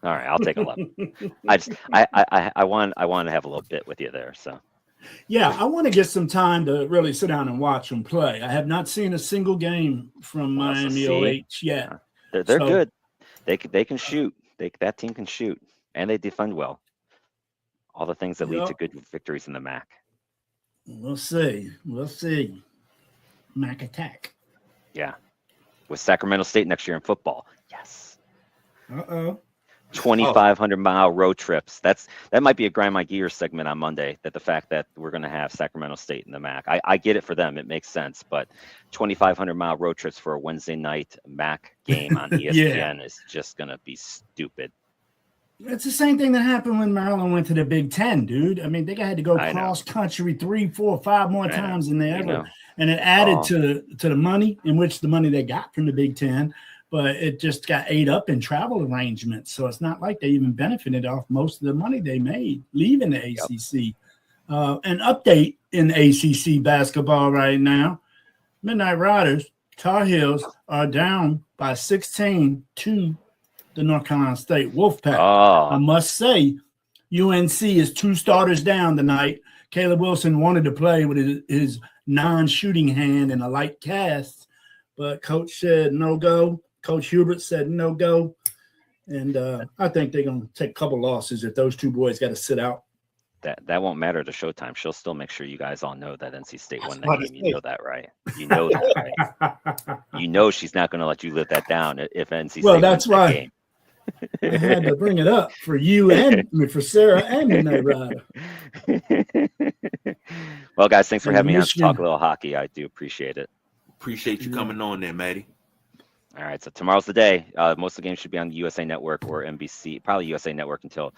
All right, I'll take 11. I want to have a little bit with you there. So yeah, I want to get some time to really sit down and watch them play. I have not seen a single game from Miami OH yet. They're good. They can shoot. That team can shoot, and they defend well. All the things that lead to good victories in the MAC. We'll see. We'll see. Mac attack. Yeah. With Sacramento State next year in football. Yes. 2,500-mile road trips. That might be a Grind My Gear segment on Monday. That the fact that we're going to have Sacramento State in the MAC. I get it for them. It makes sense. But 2,500-mile road trips for a Wednesday night MAC game on ESPN is just going to be stupid. It's the same thing that happened when Maryland went to the Big Ten, dude. I mean, they had to go cross country 3, 4, 5 more times than they ever, and it added to the money, in which the money they got from the Big Ten, but it just got ate up in travel arrangements. So it's not like they even benefited off most of the money they made leaving the ACC. An update in ACC basketball right now: Midnight Riders, Tar Heels are down by 16 to the North Carolina State Wolfpack. I must say, UNC is 2 starters down tonight. Caleb Wilson wanted to play with his non-shooting hand and a light cast, but coach said no go. Coach Hubert said no go. And I think they're going to take a couple losses if those 2 boys got to sit out. That won't matter to Showtime. She'll still make sure you guys all know that NC State won that game. You know that, right? You know that, right? You know she's not going to let you live that down if NC State well, that's wins that why game. I had to bring it up for you and for Sarah and Midnight Rider. Well, guys, thanks for having me on to talk a little hockey. I do appreciate it. Appreciate you coming on there, Maddie. All right, so tomorrow's the day. Most of the games should be on the USA Network or NBC, probably USA Network until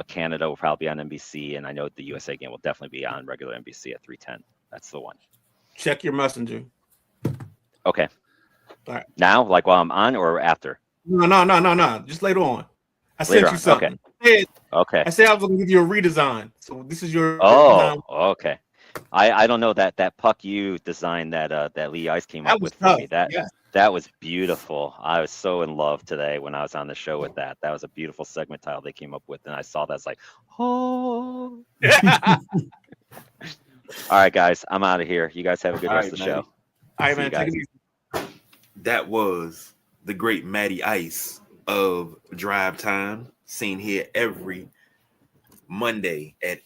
Canada will probably be on NBC, and I know the USA game will definitely be on regular NBC at 3:10. That's the one. Check your messenger. Okay. All right. Now, like while I'm on or after? No. Just later on. I sent you something. Okay. I said I was going to give you a redesign. So this is your design. Oh, okay. I don't know that Puck U design that Lee Ice came up with for me. That was beautiful. I was so in love today when I was on the show with that. That was a beautiful segment title they came up with, and I saw that. It's like, oh. All right, guys, I'm out of here. You guys have a good rest of the show. All right, man. Take it easy. That was the great Matty Ice of Drive Time, seen here every Monday at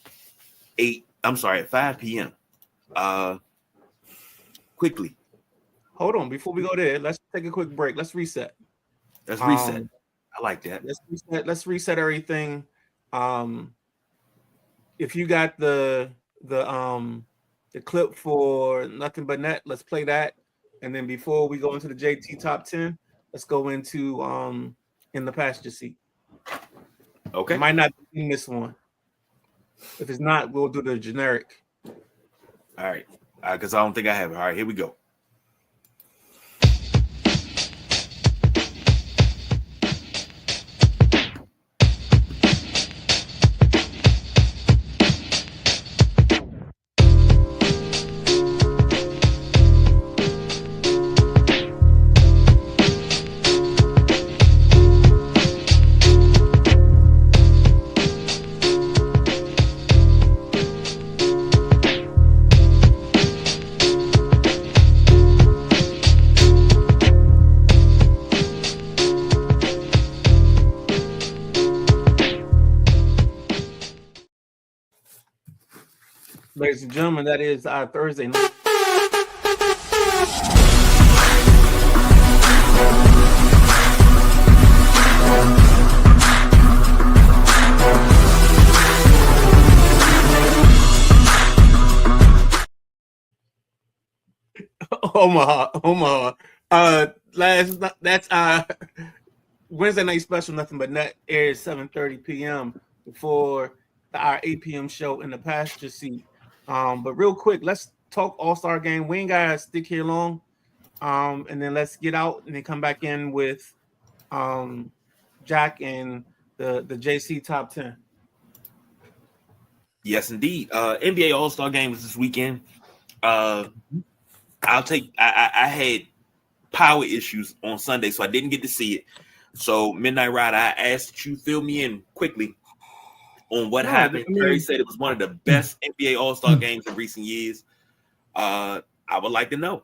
5 p.m. Quickly. Hold on. Before we go there, let's take a quick break. Let's reset. Let's reset. I like that. Let's reset everything. If you got the clip for Nothing But Net, let's play that. And then before we go into the JT top 10, let's go into In the Passenger Seat. Okay. It might not be in this one. If it's not, we'll do the generic. All right. Because I don't think I have it. All right, here we go. Ladies and gentlemen, that is our Thursday night. Omaha. That's Wednesday night special. Nothing But Net airs 7:30 p.m. before our 8 p.m. show In the Passenger Seat. But real quick, let's talk All-Star Game. We ain't gotta stick here long. And then let's get out and then come back in with Jack and the JC top 10. Yes, indeed. NBA All-Star Game was this weekend. I had power issues on Sunday, so I didn't get to see it. So Midnight Rider, I asked that you fill me in quickly on what happened. Terry said it was one of the best NBA All-Star games in recent years. I would like to know.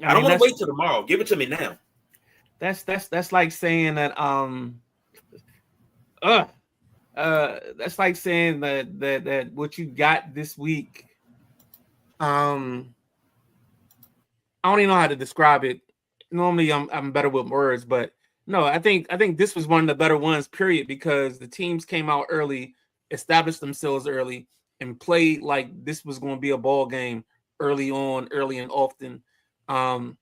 I don't want to wait till tomorrow. Give it to me now. That's like saying that that's like saying that what you got this week I don't even know how to describe it. Normally, I'm better with words, but no, I think this was one of the better ones, period, because the teams came out early, established themselves early, and played like this was going to be a ball game early on, early and often. Wembanyama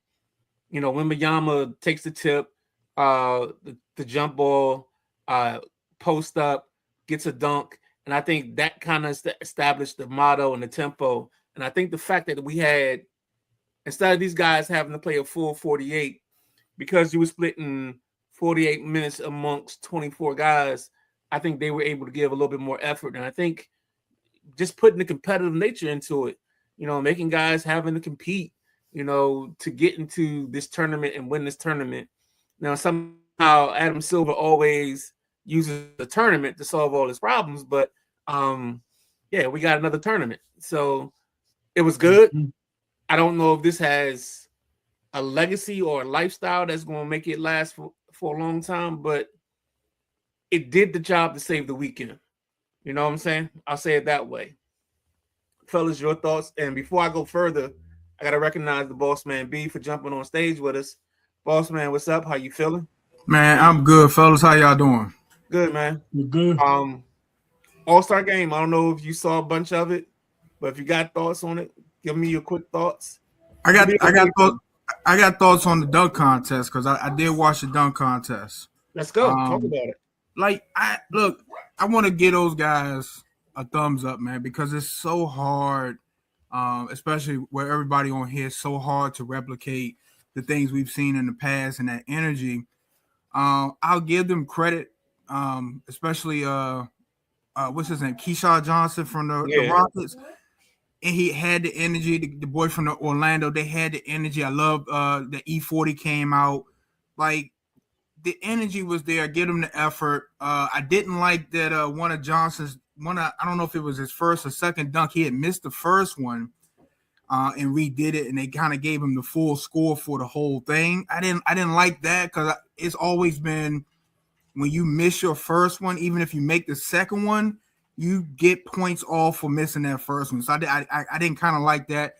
takes the tip, the jump ball, post up, gets a dunk, and I think that kind of established the motto and the tempo. And I think the fact that we had, instead of these guys having to play a full 48, because you were splitting 48 minutes amongst 24 guys, I think they were able to give a little bit more effort. And I think just putting the competitive nature into it, making guys having to compete, to get into this tournament and win this tournament. Now, somehow Adam Silver always uses the tournament to solve all his problems, but we got another tournament. So it was good. Mm-hmm. I don't know if this has a legacy or a lifestyle that's going to make it last for a long time, but it did the job to save the weekend. You know what I'm saying? I'll say it that way. Fellas, your thoughts? And before I go further, I got to recognize the Boss Man B for jumping on stage with us. Boss Man, what's up? How you feeling? Man, I'm good, fellas. How y'all doing? Good, man. You're good. All-Star game. I don't know if you saw a bunch of it, but if you got thoughts on it, give me your quick thoughts. I got thoughts on the dunk contest because I did watch the dunk contest. Let's go. Talk about it. I want to give those guys a thumbs up, man, because it's so hard, especially where everybody on here is so hard to replicate the things we've seen in the past and that energy. I'll give them credit, especially what's his name, Keyshawn Johnson from the Rockets. And he had the energy. The boy from the Orlando, they had the energy. I love the E40 came out. Like, the energy was there. Give him the effort. I didn't like that one of Johnson's I don't know if it was his first or second dunk. He had missed the first one and redid it, and they kind of gave him the full score for the whole thing. I didn't like that because it's always been when you miss your first one, even if you make the second one, you get points off for missing that first one. So I didn't kind of like that.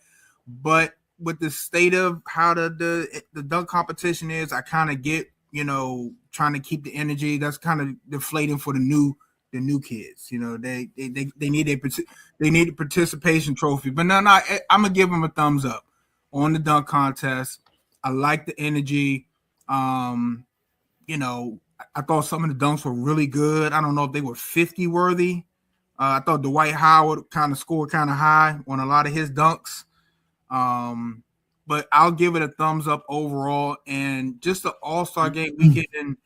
But with the state of how the dunk competition is, I kind of get, trying to keep the energy. That's kind of deflating for the new kids. They need a participation trophy. But no, I'm gonna give them a thumbs up on the dunk contest. I like the energy. I thought some of the dunks were really good. I don't know if they were 50 worthy. I thought Dwight Howard kind of scored kind of high on a lot of his dunks. But I'll give it a thumbs up overall. And just the All-Star game weekend and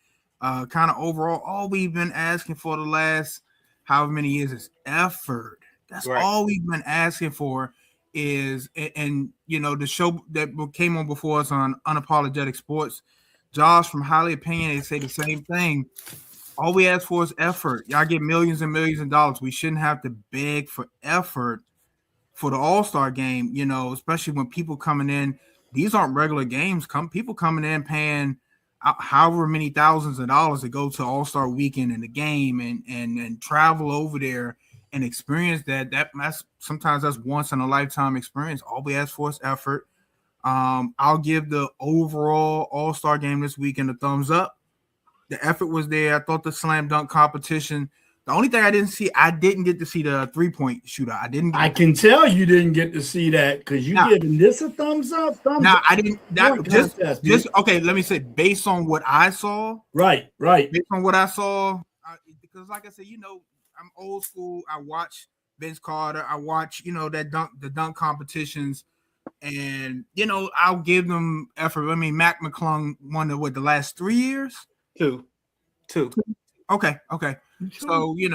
kind of overall, all we've been asking for the last however many years is effort. That's right. All we've been asking for is, and the show that came on before us on Unapologetic Sports, Josh from Highly Opinionated say the same thing. All we ask for is effort. Y'all get millions and millions of dollars. We shouldn't have to beg for effort for the All-Star game, especially when people coming in. These aren't regular games. People coming in paying however many thousands of dollars to go to All-Star weekend in the game and travel over there and experience that. Sometimes that's once in a lifetime experience. All we ask for is effort. I'll give the overall All-Star game this weekend a thumbs up. The effort was there. I thought the slam dunk competition. The only thing I didn't get to see the 3-point shootout. I can tell you didn't get to see that because you giving this a thumbs up. I didn't. Okay. Let me say, based on what I saw. Right. Based on what I saw, because like I said, I'm old school. I watch Vince Carter. I watch the dunk competitions, and I'll give them effort. I mean, Mac McClung won the last 3 years. Two. Okay. So, it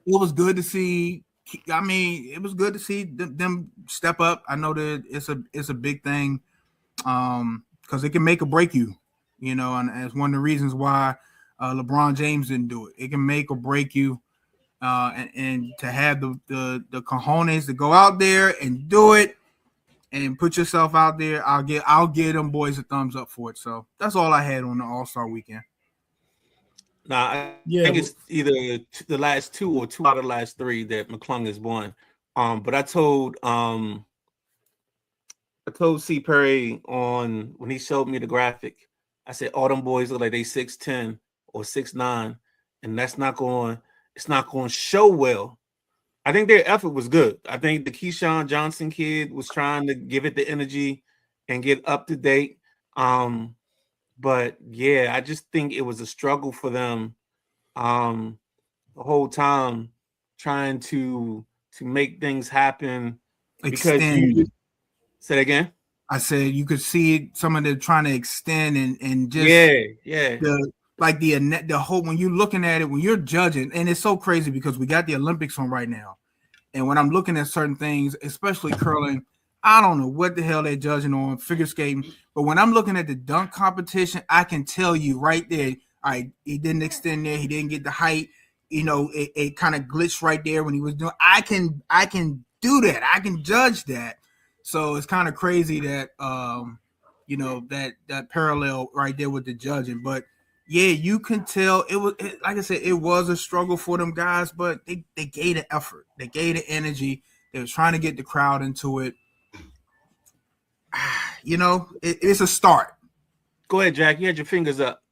was good to see. I mean, it was good to see them step up. I know that it's a big thing because it can make or break you, and it's one of the reasons why LeBron James didn't do it. It can make or break you, and to have the cojones to go out there and do it and put yourself out there, I'll give them boys a thumbs up for it. So that's all I had on the All-Star weekend. I think it's either the last two or two out of the last three that McClung has won. But I told C Perry on when he showed me the graphic, I said all them boys look like they 6'10" or 6'9", and it's not going to show well. I think their effort was good. I think the Keyshawn Johnson kid was trying to give it the energy and get up to date. But yeah, I just think it was a struggle for them the whole time trying to make things happen. Extend. Say it again. I said you could see some of them trying to extend and just the whole when you're looking at it, when you're judging, and it's so crazy because we got the Olympics on right now. And when I'm looking at certain things, especially curling, I don't know what the hell they're judging on, figure skating. But when I'm looking at the dunk competition, I can tell you right there, all right, he didn't extend there, he didn't get the height, it kind of glitched right there when he was doing. I can do that. I can judge that. So it's kind of crazy that that parallel right there with the judging. But yeah, you can tell like I said, it was a struggle for them guys, but they gave the effort, they gave the energy, they were trying to get the crowd into it. It's a start. Go ahead, Jack. You had your fingers up.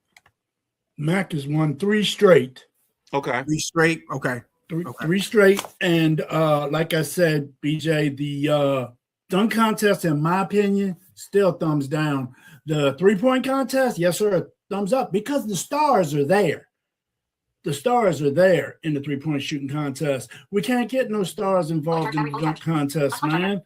Mac has won 3 straight. Okay. 3 straight. Okay. Three straight. And like I said, BJ, the dunk contest, in my opinion, still thumbs down. The 3-point contest, yes, sir, thumbs up because the stars are there. The stars are there in the 3-point shooting contest. We can't get no stars involved in the dunk contest, man.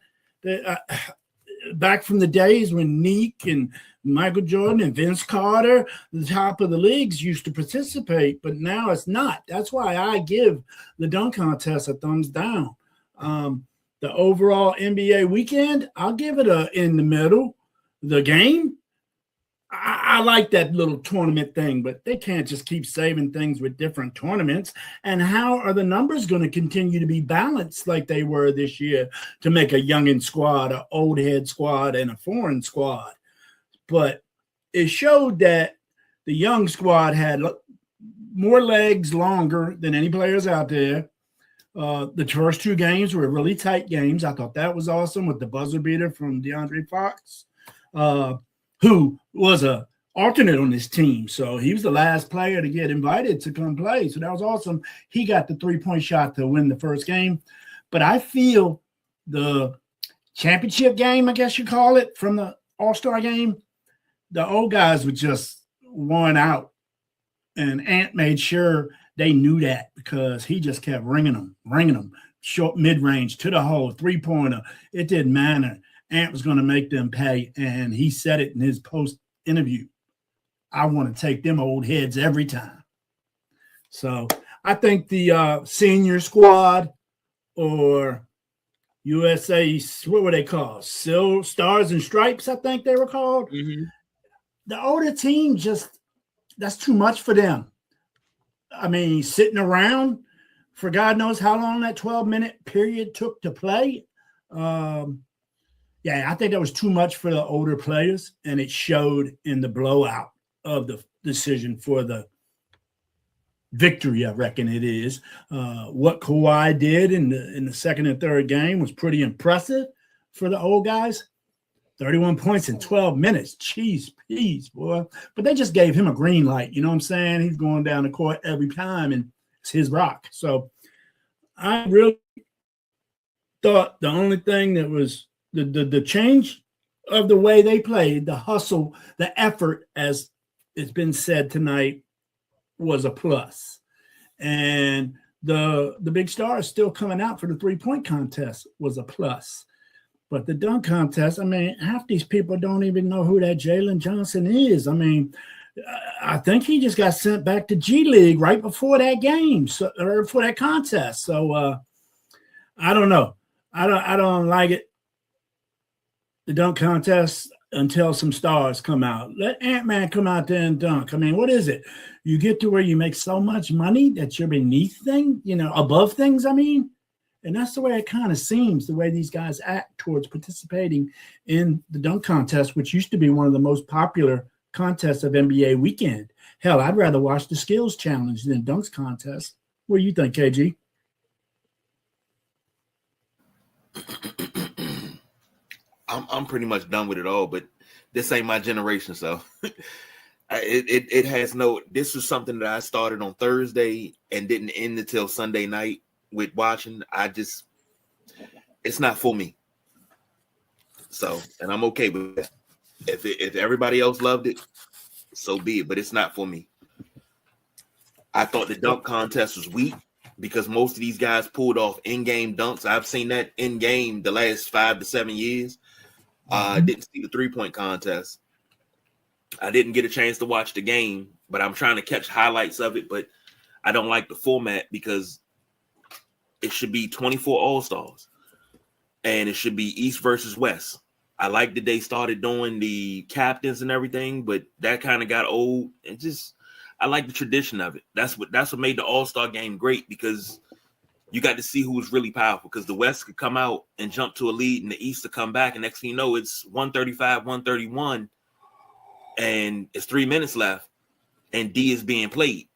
Back from the days when Neek and Michael Jordan and Vince Carter, the top of the leagues, used to participate, but now it's not. That's why I give the dunk contest a thumbs down. The overall NBA weekend, I'll give it a in the middle. The game, I like that little tournament thing, but they can't just keep saving things with different tournaments. And how are the numbers going to continue to be balanced like they were this year to make a youngin' squad, an old head squad, and a foreign squad? But it showed that the young squad had more legs longer than any players out there. The first 2 games were really tight games. I thought that was awesome with the buzzer beater from DeAndre Fox, who was a alternate on this team. So he was the last player to get invited to come play. So that was awesome. He got the 3-point shot to win the first game. But I feel the championship game, I guess you call it, from the All-Star game, the old guys were just worn out. And Ant made sure they knew that because he just kept ringing them, short mid-range to the hole, 3-pointer. It didn't matter. Ant was going to make them pay, and he said it in his post-interview. I want to take them old heads every time. So I think the senior squad or USA, what were they called? Stars and Stripes, I think they were called. Mm-hmm. The older team that's too much for them. I mean, sitting around for God knows how long that 12-minute period took to play. I think that was too much for the older players, and it showed in the blowout of the decision for the victory, I reckon it is. What Kawhi did in the second and third game was pretty impressive for the old guys. 31 points in 12 minutes. Jeez, please, boy. But they just gave him a green light. You know what I'm saying? He's going down the court every time, and it's his rock. So I really thought the only thing that was the change of the way they played, the hustle, the effort, as it's been said tonight, was a plus. And the big stars still coming out for the 3-point contest was a plus. But the dunk contest, I mean, half these people don't even know who that Jalen Johnson is. I mean, I think he just got sent back to G League right before that game, or before that contest. So I don't know. I don't like it, the dunk contest, until some stars come out. Let Ant-Man come out there and dunk. I mean, what is it? You get to where you make so much money that you're beneath things, above things, I mean. And that's the way it kind of seems, the way these guys act towards participating in the dunk contest, which used to be one of the most popular contests of NBA weekend. Hell, I'd rather watch the skills challenge than dunks contest. What do you think, KG? I'm pretty much done with it all. But this ain't my generation, so it has no. This was something that I started on Thursday and didn't end until Sunday night with watching. It's not for me. So, and I'm okay with that. If everybody else loved it, so be it. But it's not for me. I thought the dunk contest was weak because most of these guys pulled off in-game dunks. I've seen that in-game the last 5 to 7 years. I didn't see the 3-point contest. I didn't get a chance to watch the game, but I'm trying to catch highlights of it. But I don't like the format because it should be 24 All-Stars. And it should be East versus West. I like that they started doing the captains and everything, but that kind of got old. And just, I like the tradition of it. That's what made the All-Star game great, because you got to see who was really powerful. Because the West could come out and jump to a lead, and the East to come back, and next thing you know, it's 135, 131, and it's 3 minutes left, and D is being played.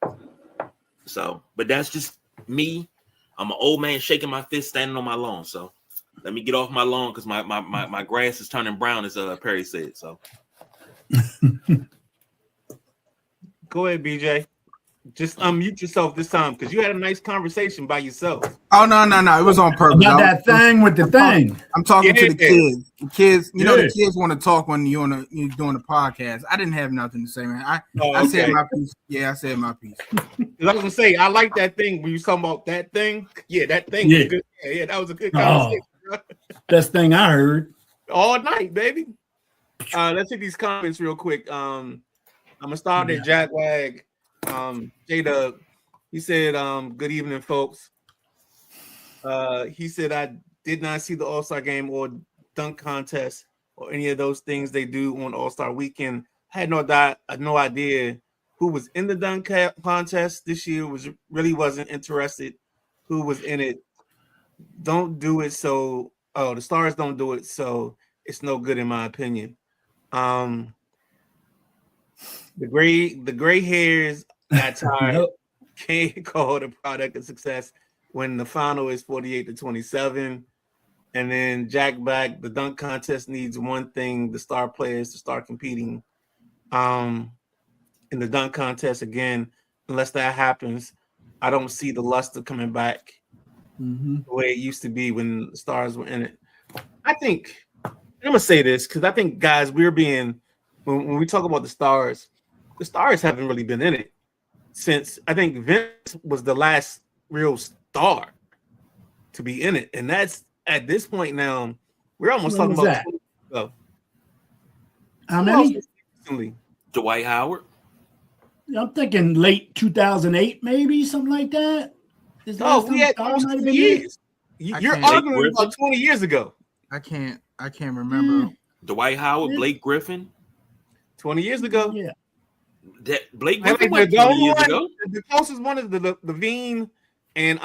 So, but that's just me. I'm an old man shaking my fist standing on my lawn. So let me get off my lawn because my grass is turning brown, as Perry said. So Go ahead, BJ. Just unmute yourself this time because you had a nice conversation by yourself. Oh no, it was on purpose. About that thing with the thing. I'm talking to the kids. The kids, you know, Yeah. the kids want to talk when you're doing the podcast. I didn't have nothing to say, man. I Okay. said my piece. Yeah, I said my piece. 'Cause I was gonna say I like that thing when you was talking about that thing. Yeah, that thing Yeah. was good. Yeah, that was a good Oh. conversation. Bro. Best thing I heard. All night, baby. Let's hit these comments real quick. I'm gonna start at Jack Wag. J-Dub, he said, good evening, folks. He said, I did not see the All-Star game or dunk contest or any of those things they do on All-Star weekend. I had no idea who was in the dunk contest this year. Wasn't interested who was in it. Don't do it, so the stars don't do it, so it's no good in my opinion. The gray hairs got tired. Yep. Can't call it a product of success when the final is 48-27. And then Jack back, the dunk contest needs one thing: the star players to start competing in the dunk contest again. Unless that happens, I don't see the luster coming back the way it used to be when the stars were in it. I think, I'm gonna say this because I think, guys, when we talk about the stars haven't really been in it since, I think Vince was the last real star to be in it, and that's at this point now. We're almost When talking was about that? 20 years ago. How many? Recently. Dwight Howard. I'm thinking late 2008, maybe something like that. Is the Oh, last we time had Star almost might have 20 been in? years. I You're can't- arguing Blake about 20 years ago. I can't remember. Dwight Howard, Yeah. Blake Griffin. 20 years ago. Yeah. That Blake I Griffin think went the 20 only years one- ago. The closest one is the Levine and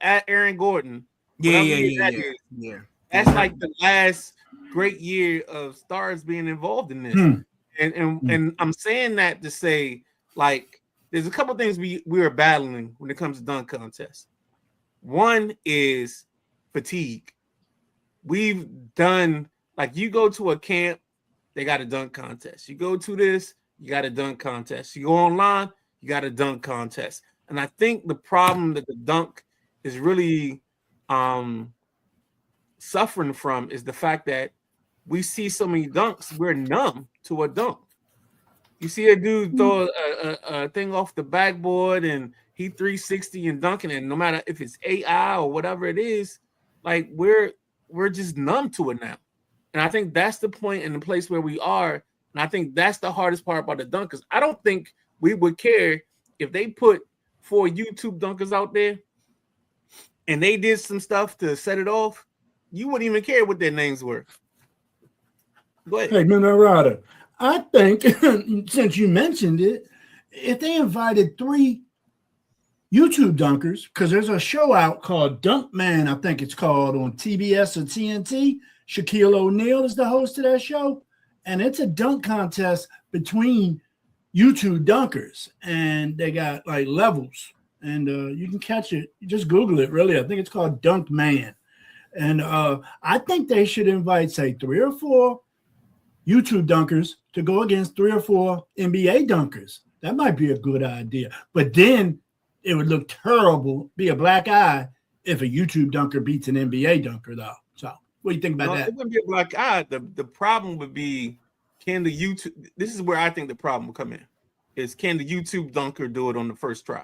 at Aaron Gordon. Yeah. Whatever year that is. Yeah. That's like the last great year of stars being involved in this. Hmm. And I'm saying that to say, like, there's a couple things we are battling when it comes to dunk contests. One is fatigue. We've done, like, you go to a camp, they got a dunk contest. You go to this, you got a dunk contest. You go online, you got a dunk contest. And I think the problem that the dunk is really suffering from is the fact that we see so many dunks, we're numb to a dunk. You see a dude throw a thing off the backboard and he 360 and dunking, and no matter if it's AI or whatever it is, like we're just numb to it now. And I think that's the point and the place where we are. And I think that's the hardest part about the dunkers. I don't think we would care if they put 4 YouTube dunkers out there and they did some stuff to set it off. You wouldn't even care what their names were. Go ahead. Hey, Minarada, I think since you mentioned it, if they invited 3 YouTube dunkers, because there's a show out called Dunk Man, I think it's called, on TBS or TNT. Shaquille O'Neal is the host of that show, and it's a dunk contest between YouTube dunkers, and they got like levels, and you can catch it. You just Google it, really. I think it's called Dunk Man. And I think they should invite, say, 3 or 4 YouTube dunkers to go against 3 or 4 NBA dunkers. That might be a good idea. But then it would look terrible, be a black eye, if a YouTube dunker beats an NBA dunker, though. So what do you think about that? It wouldn't be a black eye. The problem would be, can the YouTube, this is where I think the problem will come in, is can the YouTube dunker do it on the first try?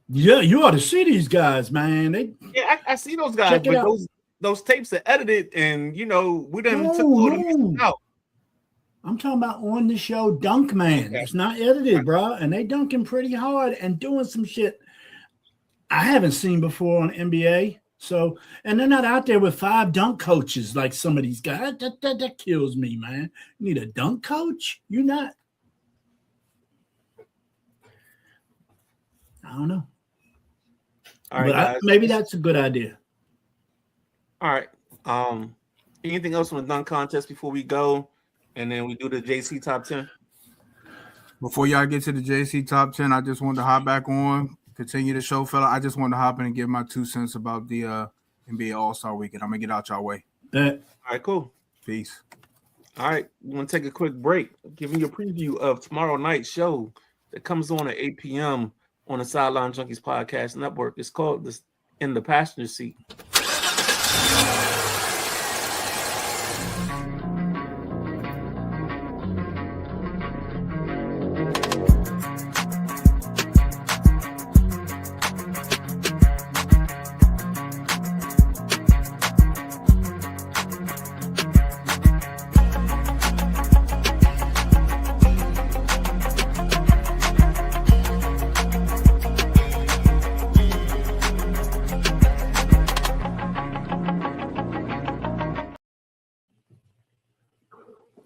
Yeah, you ought to see these guys, man. I see those guys, but those tapes are edited, and we done took all them out. I'm talking about on the show Dunk Man. Okay. It's not edited, bro, and they dunking pretty hard and doing some shit I haven't seen before on NBA. So, and they're not out there with 5 dunk coaches like some of these guys. That kills me, man. You need a dunk coach? You're not. I don't know. All right, guys. Maybe that's a good idea. All right. Anything else on the dunk contest before we go? And then we do the JC top 10. Before y'all get to the JC top 10, I just wanted to hop back on, continue the show, fella. I just wanted to hop in and give my 2 cents about the NBA All-Star Weekend. I'm going to get out y'all way. All right, cool. Peace. All right. We're going to take a quick break, giving you a preview of tomorrow night's show that comes on at 8 p.m. on the Sideline Junkies Podcast Network. It's called In the Passenger Seat.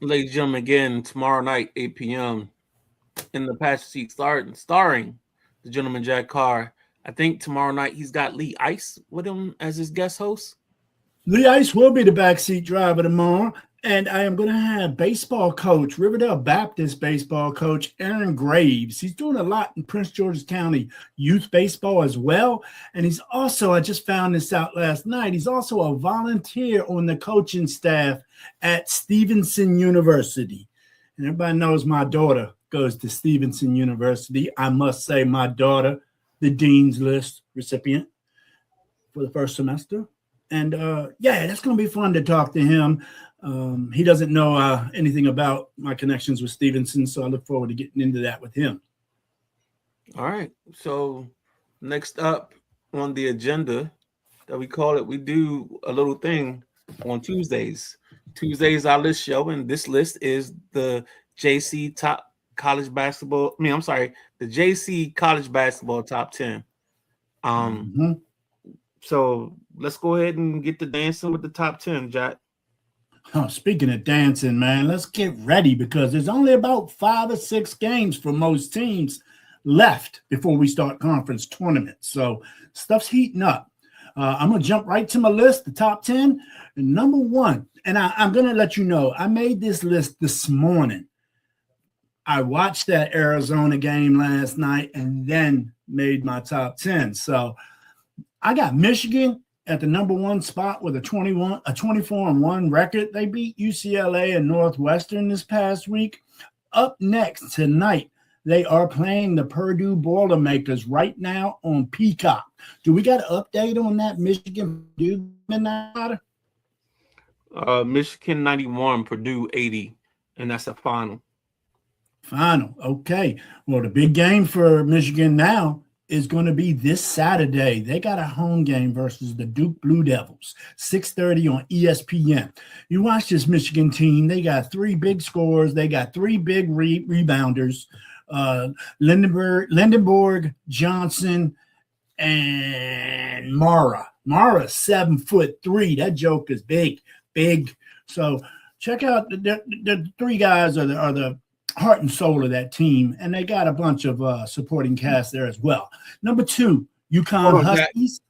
Ladies and gentlemen, again, tomorrow night, 8 p.m. in the passenger seat, starring the gentleman Jack Carr. I think tomorrow night he's got Lee Ice with him as his guest host. Lee Ice will be the backseat driver tomorrow. And I am going to have baseball coach, Riverdale Baptist baseball coach, Aaron Graves. He's doing a lot in Prince George's County youth baseball as well. And he's also, I just found this out last night, he's also a volunteer on the coaching staff at Stevenson University. And everybody knows my daughter goes to Stevenson University. I must say my daughter, the Dean's List recipient for the first semester. And that's going to be fun to talk to him. He doesn't know anything about my connections with Stevenson, so I look forward to getting into that with him. All right. So next up on the agenda that we call it, we do a little thing on Tuesdays. Tuesdays our list show, and this list is the JC top college basketball. The JC college basketball top 10. So let's go ahead and get to dancing with the top 10, Jack. Oh, speaking of dancing, man, let's get ready because there's only about 5 or 6 games for most teams left before we start conference tournaments. So stuff's heating up. I'm going to jump right to my list, the top 10. And number 1, and I'm going to let you know, I made this list this morning. I watched that Arizona game last night and then made my top 10. So I got Michigan at the number 1 spot with a 24-1 record. They beat UCLA and Northwestern this past week. Up next tonight, they are playing the Purdue Boilermakers right now on Peacock. Do we got an update on that Michigan Purdue midnight? Michigan 91, Purdue 80, and that's a final. Final. Okay. Well, the big game for Michigan now is going to be this Saturday. They got a home game versus the Duke Blue Devils, 6:30 on ESPN. You watch this Michigan team. They got 3 big scorers. They got 3 big rebounders, Lindenberg, Johnson, and Mara. Mara's 7'3". That joker's big. So check out the 3 guys are the heart and soul of that team, and they got a bunch of supporting cast there as well. Number 2, UConn Huskies.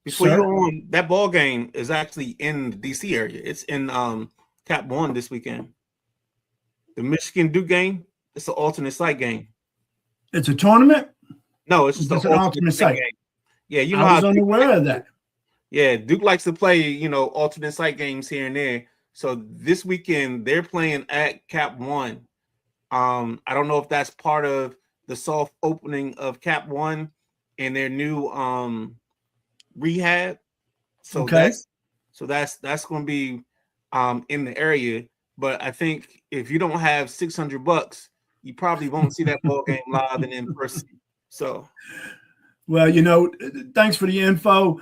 Before you go on, that ball game is actually in the DC area. It's in Cap 1 this weekend. The Michigan Duke game, it's an alternate site game. It's a tournament? No, it's just an alternate site game. Yeah, you know, I was unaware of that. Yeah, Duke likes to play, alternate site games here and there. So this weekend they're playing at Cap One. I don't know if that's part of the soft opening of Cap One and their new rehab. So Okay. that's going to be in the area. But I think if you don't have $600, you probably won't see that ball game live and in person. So, well, thanks for the info.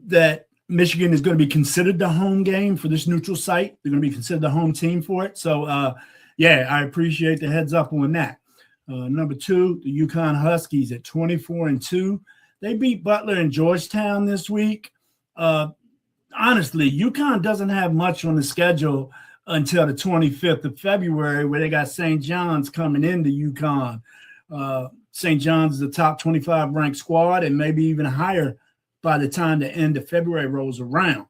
That Michigan is going to be considered the home game for this neutral site. They're going to be considered the home team for it. So, yeah, I appreciate the heads up on that. Number 2, the UConn Huskies at 24-2. They beat Butler and Georgetown this week. Honestly, UConn doesn't have much on the schedule until the 25th of February, where they got St. John's coming into UConn. St. John's is a top 25 ranked squad and maybe even higher by the time the end of February rolls around.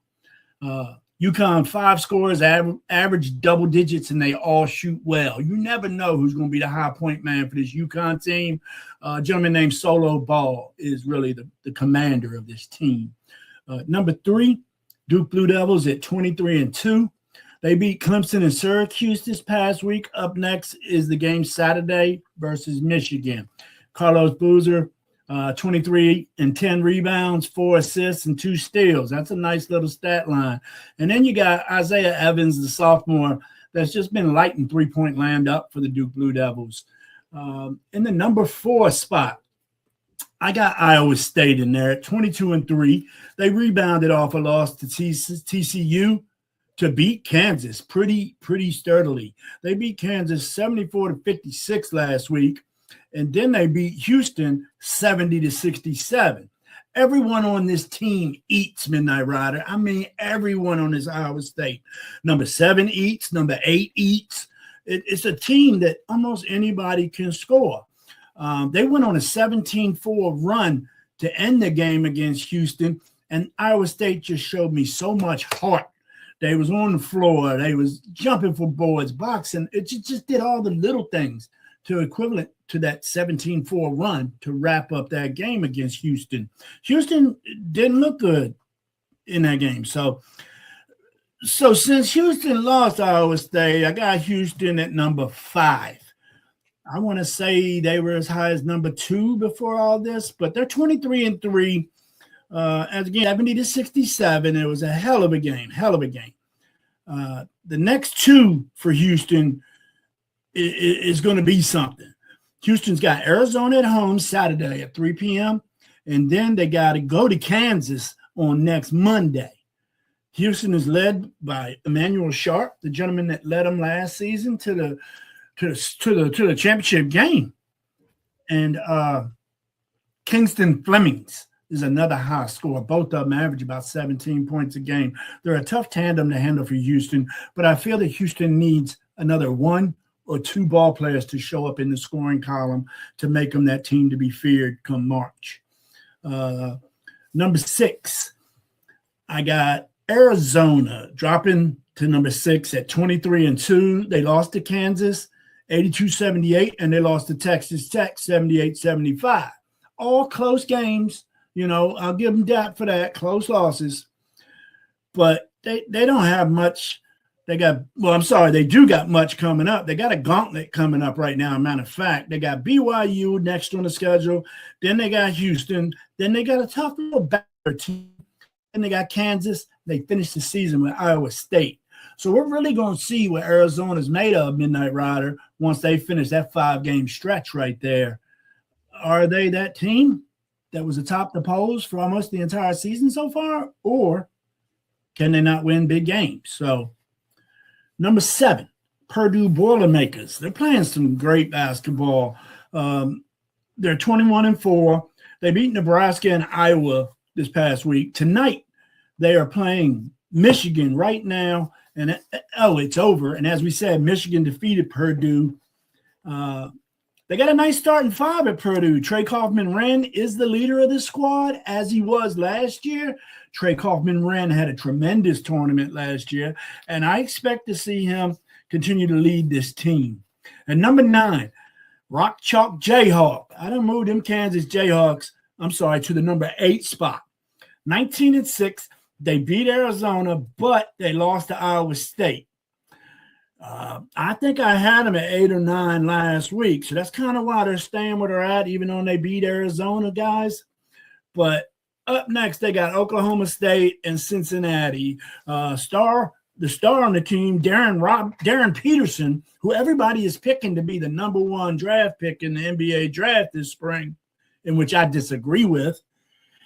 UConn 5 scores, average double digits, and they all shoot well. You never know who's going to be the high point man for this UConn team. A gentleman named Solo Ball is really the commander of this team. Number 3, Duke Blue Devils at 23-2. They beat Clemson and Syracuse this past week. Up next is the game Saturday versus Michigan. Carlos Boozer, 23 and 10 rebounds, 4 assists, and 2 steals. That's a nice little stat line. And then you got Isaiah Evans, the sophomore, that's just been lighting three-point land up for the Duke Blue Devils. In the number 4 spot, I got Iowa State in there at 22-3. They rebounded off a loss to TCU to beat Kansas pretty sturdily. They beat Kansas 74-56 last week, and then they beat Houston 70-67. Everyone on this team eats, Midnight Rider. I mean, everyone on this Iowa State. Number 7 eats, number 8 eats. It's a team that almost anybody can score. They went on a 17-4 run to end the game against Houston, and Iowa State just showed me so much heart. They was on the floor. They was jumping for boards, boxing. It just did all the little things to equivalent to that 17-4 run to wrap up that game against Houston. Houston didn't look good in that game. So since Houston lost Iowa State, I got Houston at number 5. I want to say they were as high as number 2 before all this, but they're 23-3. As again, 70-67. It was a hell of a game. The next 2 for Houston is going to be something. Houston's got Arizona at home Saturday at 3 p.m., and then they got to go to Kansas on next Monday. Houston is led by Emmanuel Sharp, the gentleman that led them last season to the championship game, and Kingston Flemings is another high scorer. Both of them average about 17 points a game. They're a tough tandem to handle for Houston, but I feel that Houston needs another 1 or 2 ball players to show up in the scoring column to make them that team to be feared come March. Number 6, I got Arizona dropping to number 6 at 23-2. They lost to Kansas 82-78, and they lost to Texas Tech 78-75. All close games. I'll give them that for that, close losses. But they don't have much. They do got much coming up. They got a gauntlet coming up right now, matter of fact. They got BYU next on the schedule. Then they got Houston. Then they got a tough little batter team. Then they got Kansas. They finished the season with Iowa State. So we're really going to see what Arizona's made of, Midnight Rider, once they finish that 5-game stretch right there. Are they that team that was atop the polls for almost the entire season so far, or can they not win big games? So, number 7, Purdue Boilermakers. They're playing some great basketball. They're 21-4. They beat Nebraska and Iowa this past week. Tonight, they are playing Michigan right now, and it's over. And as we said, Michigan defeated Purdue. They got a nice starting 5 at Purdue. Trey Kaufman-Wren is the leader of this squad, as he was last year. Trey Kaufman-Wren had a tremendous tournament last year, and I expect to see him continue to lead this team. And number 9, Rock Chalk Jayhawk. I done moved them Kansas Jayhawks, to the number 8 spot. 19-6. They beat Arizona, but they lost to Iowa State. I think I had them at 8 or 9 last week. So that's kind of why they're staying where they're at, even though they beat Arizona, guys. But up next, they got Oklahoma State and Cincinnati. The star on the team, Darren Peterson, who everybody is picking to be the number 1 draft pick in the NBA draft this spring, in which I disagree with.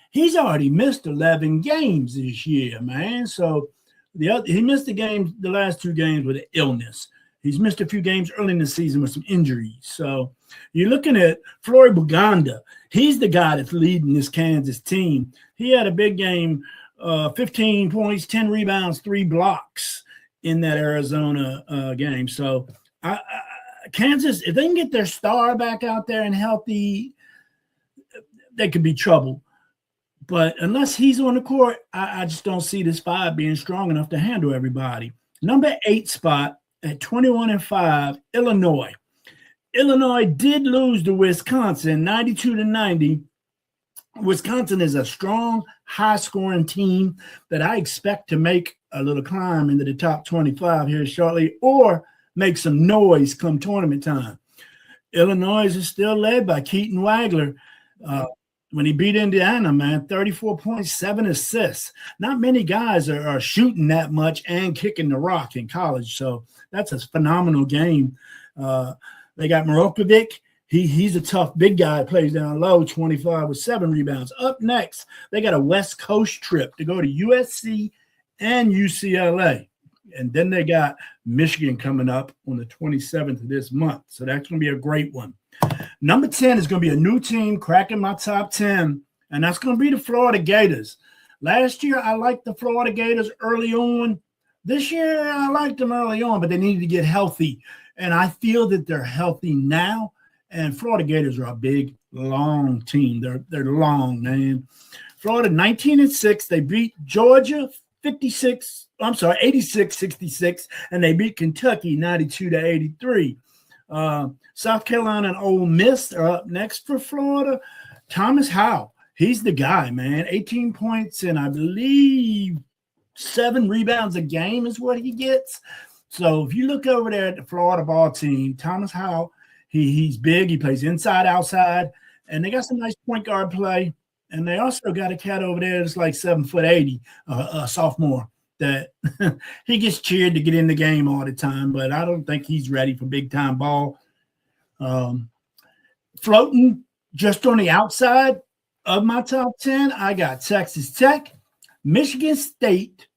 He's already missed 11 games this year, man. So he missed the last 2 games with an illness. He's missed a few games early in the season with some injuries. So you're looking at Floyd Buganda. He's the guy that's leading this Kansas team. He had a big game, 15 points, 10 rebounds, 3 blocks in that Arizona game. So Kansas, if they can get their star back out there and healthy, they could be trouble. But unless he's on the court, I just don't see this 5 being strong enough to handle everybody. Number 8 spot at 21-5, Illinois. Illinois did lose to Wisconsin 92-90. Wisconsin is a strong, high-scoring team that I expect to make a little climb into the top 25 here shortly, or make some noise come tournament time. Illinois is still led by Keaton Wagler. When he beat Indiana, man, 34.7 assists. Not many guys are shooting that much and kicking the rock in college, so that's a phenomenal game. They got Morokovic. He's a tough big guy, plays down low, 25 with 7 rebounds. Up next, they got a West Coast trip to go to USC and UCLA. And then they got Michigan coming up on the 27th of this month. So that's going to be a great one. Number 10 is going to be a new team cracking my top 10, and that's going to be the Florida Gators. Last year, I liked the Florida Gators early on. This year, I liked them early on, but they needed to get healthy. And I feel that they're healthy now. And Florida Gators are a big, long team. They're long, man. Florida 19-6. They beat Georgia 86-66, and they beat Kentucky 92-83. South Carolina and Ole Miss are up next for Florida. Thomas Howell, he's the guy, man. 18 points and I believe 7 rebounds a game is what he gets. So if you look over there at the Florida ball team, Thomas Howell, he's big. He plays inside, outside, and they got some nice point guard play. And they also got a cat over there that's like 7'80", a sophomore, that he gets cheered to get in the game all the time, but I don't think he's ready for big-time ball. Floating just on the outside of my top 10, I got Texas Tech, Michigan State,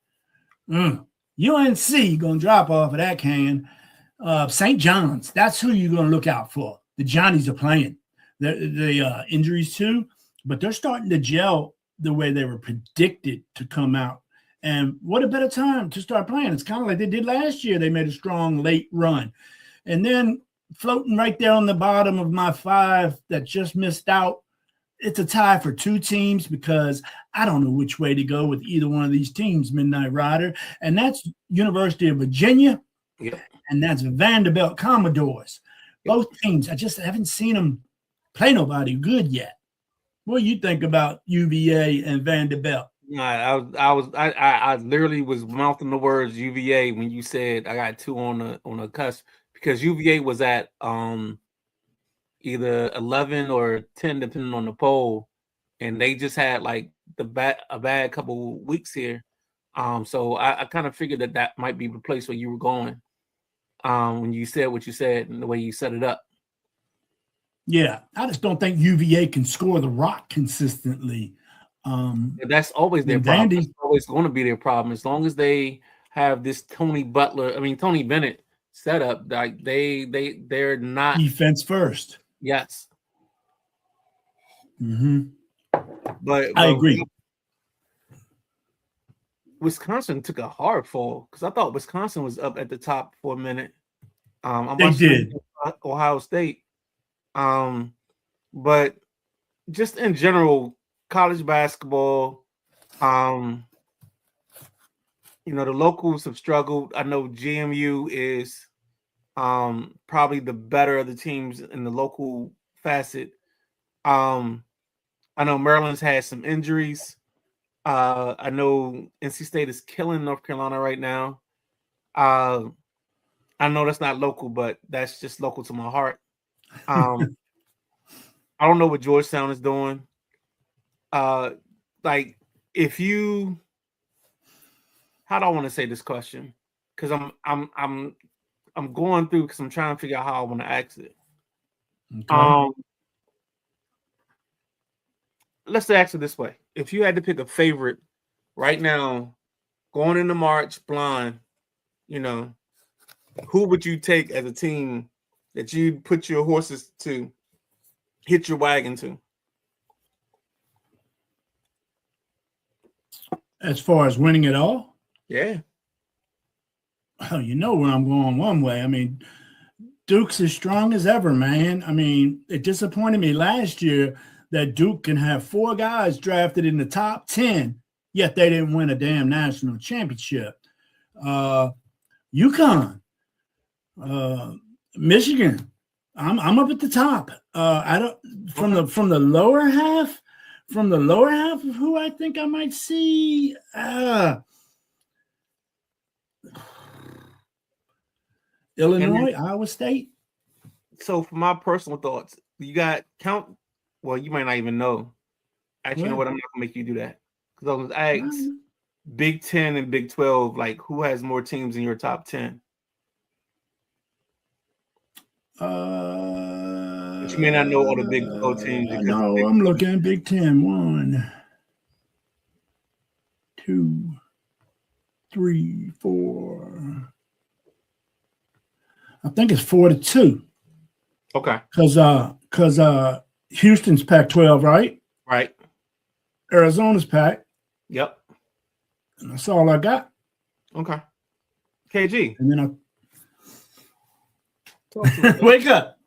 UNC going to drop off of that can. St. John's, that's who you're going to look out for. The Johnnies are playing. The injuries too, but they're starting to gel the way they were predicted to come out. And what a better time to start playing. It's kind of like they did last year. They made a strong late run. And then floating right there on the bottom of my 5 that just missed out, it's a tie for 2 teams because I don't know which way to go with either one of these teams, Midnight Rider. And that's University of Virginia, and that's Vanderbilt Commodores. Both teams, I just haven't seen them play nobody good yet. What do you think about UVA and Vanderbilt? I literally was mouthing the words UVA when you said I got 2 on the cusp, because UVA was at either 11 or 10 depending on the poll, and they just had like a bad couple weeks here. So I kind of figured that might be the place where you were going when you said what you said and the way you set it up. Yeah, I just don't think UVA can score the rock consistently. That's always their problem. It's always going to be their problem as long as they have this Tony Bennett setup. Like they're not defense first. Yes. But I agree. Wisconsin took a hard fall because I thought Wisconsin was up at the top for a minute. They did. Ohio State. But just in general, college basketball, the locals have struggled. I know GMU is probably the better of the teams in the local facet. I know Maryland's had some injuries. I know NC State is killing North Carolina right now. I know that's not local, but that's just local to my heart. I don't know what Georgetown is doing. Like if you, how do I want to say this question? Because I'm going through because I'm trying to figure out how I want to ask it. Okay. Let's ask it this way: if you had to pick a favorite right now, going into March, blind, who would you take as a team that you put your horses to, hit your wagon to? As far as winning it all, Yeah. oh, you know where I'm going one way. I mean, Duke's as strong as ever, man. I mean, it disappointed me last year that Duke can have 4 guys drafted in the top 10, yet they didn't win a damn national championship. UConn, Michigan, I'm up at the top. I don't from the lower half. From the lower half of who I think I might see, Illinois, Iowa State. So for my personal thoughts, you got count. Well, you might not even know. Actually, you know what? I'm not gonna make you do that because I was asked Big 10 and Big 12. Like, who has more teams in your top 10? But you may not know all the Big 12 teams. No, I'm looking at Big 10. 1, 2, 3, 4. I think it's 4-2. Okay. Because Houston's Pac-12, right? Right. Arizona's Pac. Yep. And that's all I got. Okay. KG. And then Talk to me. wake up.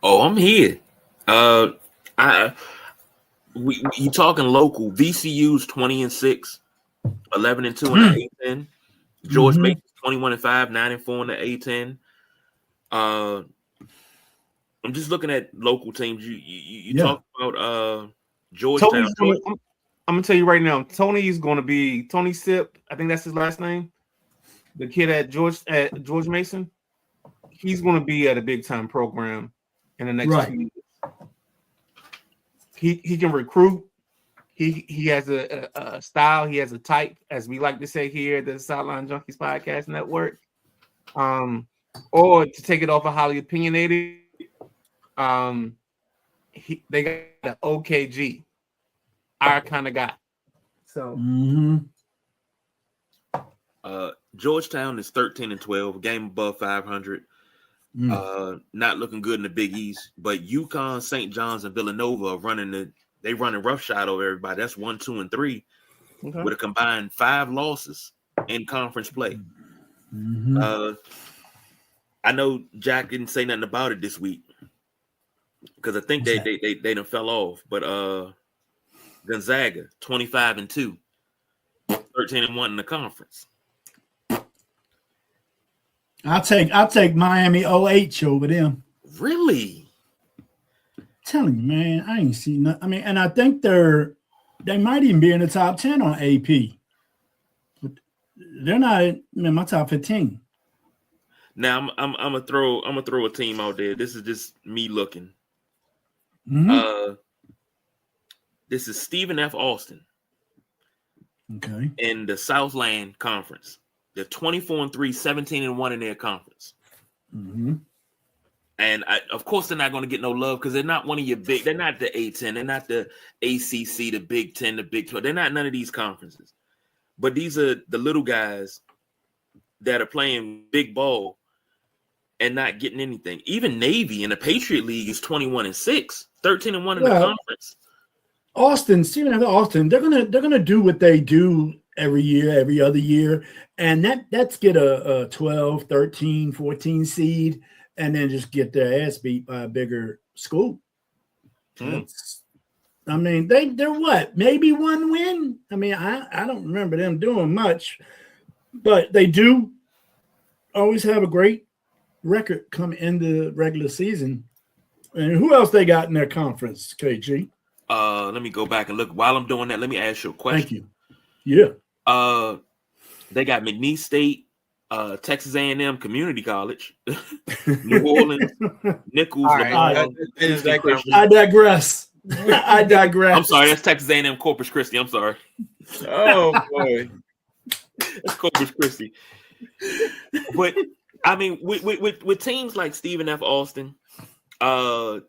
Oh, I'm here. You talking local? VCU's 20-6, 11-2 in the A10. George Mason's 21-5, 9-4 in the A10. I'm just looking at local teams. You talk about Georgetown. I'm gonna tell you right now. Tony's gonna be Tony Sip. I think that's his last name. The kid at George Mason. He's gonna be at a big time program in the next few years. He can recruit. He has a style. He has a type, as we like to say here at the Sideline Junkies Podcast Network. Or to take it off of highly opinionated, they got the OKG, our kind of guy. So Georgetown is 13-12, a game above 500. Not looking good in the Big East, but UConn, St. John's, and Villanova are running roughshod over everybody. That's 1, 2, and 3 with a combined 5 losses in conference play. I know Jack didn't say nothing about it this week because I think they done fell off. But Gonzaga 25-2, 13-1 in the conference. I'll take Miami OH over them. Really? I'm telling you, man, I ain't seen nothing. I mean, and I think they might even be in the top 10 on AP, but they're not in my top 15. Now I'm gonna throw a team out there. This is just me looking. This is Stephen F. Austin. Okay. In the Southland Conference. They're 24-3, 17-1 in their conference. And of course, they're not going to get no love because they're not one of your big. They're not the A10. They're not the ACC, the Big 10, the Big 12. They're not none of these conferences. But these are the little guys that are playing big ball and not getting anything. Even Navy in the Patriot League is 21-6, 13-1 in the conference. Stephen F. Austin, they're gonna do what they do every year, every other year, and that's get a 12, 13, 14 seed, and then just get their ass beat by a bigger school. I mean, they're what? Maybe 1 win? I mean, I don't remember them doing much, but they do always have a great record come into the regular season. And who else they got in their conference, KG? Let me go back and look. While I'm doing that, let me ask you a question. Thank you. Yeah. They got McNeese State, Texas A&M Community College, New Orleans, Nichols, All right, Lamar, that is Houston that Christian. I digress. I digress. I'm sorry, that's Texas A&M Corpus Christi. I'm sorry, Oh boy. that's Corpus Christi. But I mean, with teams like Stephen F. Austin, we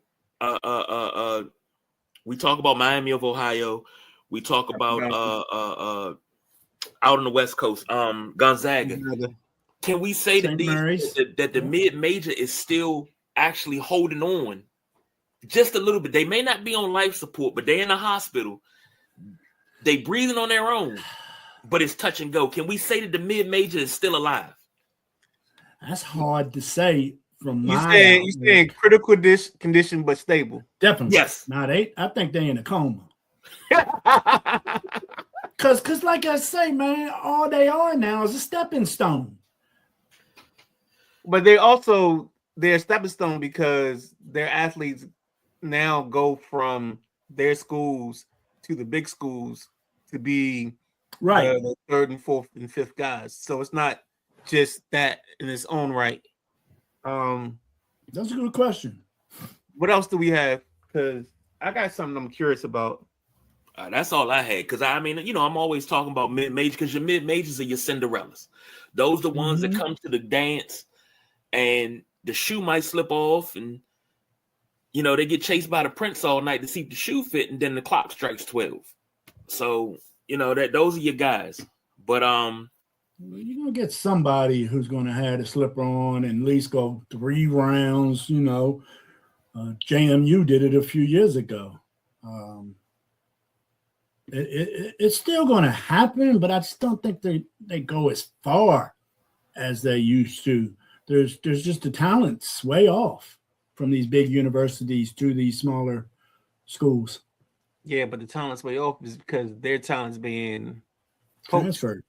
talk about Miami of Ohio. We talk about out on the West Coast, Gonzaga. Can we say that St. Mary's. that the mid-major is still actually holding on just a little bit? They may not be on life support, but they're in a hospital. They breathing on their own, but it's touch and go. Can we say that the mid-major is still alive? That's hard to say from You my saying critical condition but stable. definitely. Yes. Now I think they in a coma. Cause like I say, man, all they are now is a stepping stone. But they're stepping stone because their athletes now go from their schools to the big schools to be Right. the third and fourth and fifth guys. So it's not just that in its own right. That's a good question. What else do we have? Because I got something I'm curious about. That's all I had. Because, I mean, you know, I'm always talking about mid-major because your mid-majors are your Cinderellas. Those are the ones that come to the dance and the shoe might slip off and, you know, they get chased by the prince all night to see if the shoe fit, and then the clock strikes 12. So, you know, those are your guys. But you're gonna get somebody who's gonna have the slipper on and at least go 3 rounds. You know, JMU did it a few years ago. It's still gonna happen, but I just don't think they go as far as they used to. There's just the talent's way off from these big universities to these smaller schools. Yeah, but the talent's way off is because their talent's being poached. Transferred.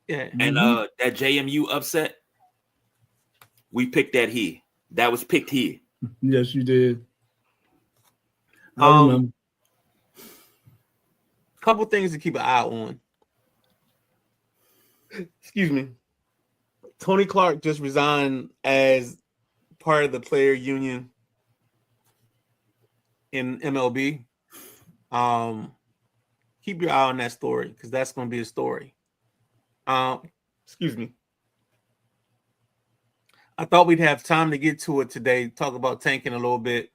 Yeah. and that JMU upset, we picked that here. That was picked here. Yes, you did. I remember. Couple things to keep an eye on. Excuse me. Tony Clark just resigned as part of the player union in MLB. Keep your eye on that story because that's going to be a story. Excuse me. I thought we'd have time to get to it today. Talk about tanking a little bit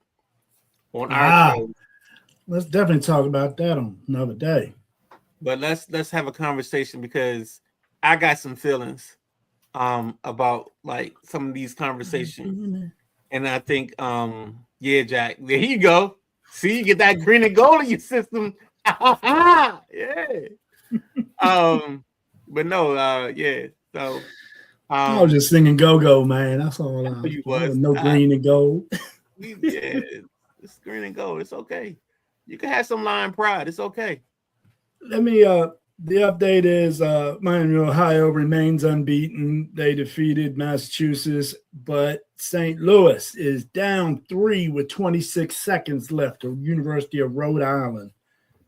on our show. Let's definitely talk about that on another day. But let's have a conversation because I got some feelings about like some of these conversations. And I think yeah, Jack, there you go. See, you get that green and gold in your system. Yeah. But no, yeah. So I was just singing "Go-Go," man. That's all. You was. No green and gold. Yeah, it's green and gold. It's okay. You can have some line pride. It's okay. Let me. The update is Miami, Ohio remains unbeaten. They defeated Massachusetts, but St. Louis is down 3 with 26 seconds left. The University of Rhode Island,